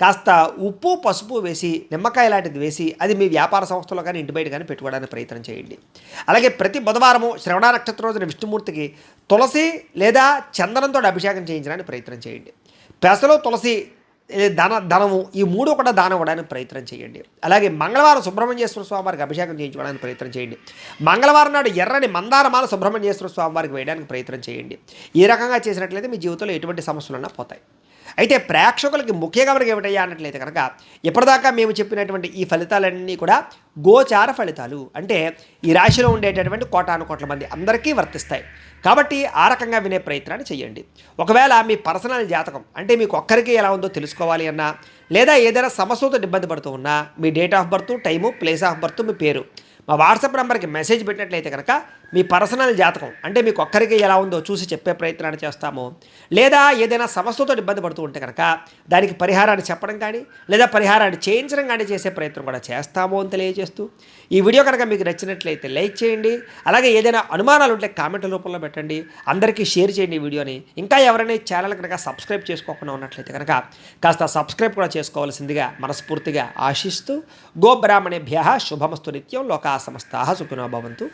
కాస్త ఉప్పు, పసుపు వేసి, నిమ్మకాయ లాంటిది వేసి అది మీ వ్యాపార సంస్థలో కానీ, ఇంటి బయట కానీ పెట్టుకోవడానికి ప్రయత్నం చేయండి. అలాగే ప్రతి బుధవారము శ్రవణ నక్షత్రం రోజున విష్ణుమూర్తికి తులసి లేదా చందనంతో అభిషేకం చేయించడానికి ప్రయత్నం చేయండి. పెసలు, తులసి, ధనము ఈ 3 కూడా దానం ఇవ్వడానికి ప్రయత్నం చేయండి. అలాగే మంగళవారం సుబ్రహ్మణ్యేశ్వర స్వామి వారికి అభిషేకం చేయించుకోవడానికి ప్రయత్నం చేయండి. మంగళవారం నాడు ఎర్రని మందారమాల సుబ్రహ్మణ్యేశ్వర స్వామి వారికి వేయడానికి ప్రయత్నం చేయండి. ఈ రకంగా చేసినట్లయితే మీ జీవితంలో ఎటువంటి సమస్యలున్నా పోతాయి. అయితే ప్రేక్షకులకి ముఖ్య గమనిక ఏమిటయ్యా అన్నట్లయితే కనుక ఇప్పటిదాకా మేము చెప్పినటువంటి ఈ ఫలితాలన్నీ కూడా గోచార ఫలితాలు, అంటే ఈ రాశిలో ఉండేటటువంటి కోటాను కోట్ల మంది అందరికీ వర్తిస్తాయి. కాబట్టి ఆ రకంగా వినే ప్రయత్నాన్ని చేయండి. ఒకవేళ మీ పర్సనల్ జాతకం అంటే మీకు ఒక్కరికి ఎలా ఉందో తెలుసుకోవాలి అన్నా, లేదా ఏదైనా సమస్యతో ఇబ్బంది పడుతూ ఉన్నా మీ date of birth, time, place of birth, మీ పేరు మా వాట్సాప్ నెంబర్కి మెసేజ్ పెట్టినట్లయితే కనుక మీ పర్సనల్ జాతకం అంటే మీకు ఒక్కరికి ఎలా ఉందో చూసి చెప్పే ప్రయత్నాన్ని చేస్తాము. లేదా ఏదైనా సమస్యతో ఇబ్బంది పడుతూ ఉంటే కనుక దానికి పరిహారాన్ని చెప్పడం కానీ లేదా పరిహారాన్ని చేయించడం కానీ చేసే ప్రయత్నం కూడా చేస్తాము అని తెలియజేస్తూ, ఈ వీడియో కనుక మీకు నచ్చినట్లయితే లైక్ చేయండి. అలాగే ఏదైనా అనుమానాలు ఉంటే కామెంట్ల రూపంలో పెట్టండి. అందరికీ షేర్ చేయండి ఈ వీడియోని. ఇంకా ఎవరైనా ఈ ఛానల్ కనుక సబ్స్క్రైబ్ చేసుకోకుండా ఉన్నట్లయితే కనుక కాస్త సబ్స్క్రైబ్ కూడా చేసుకోవాల్సిందిగా మనస్ఫూర్తిగా ఆశిస్తూ, గోబ్రాహ్మణేభ్యః శుభమస్తు నిత్యం, లోకా సమస్తాః సుఖినో భవంతు.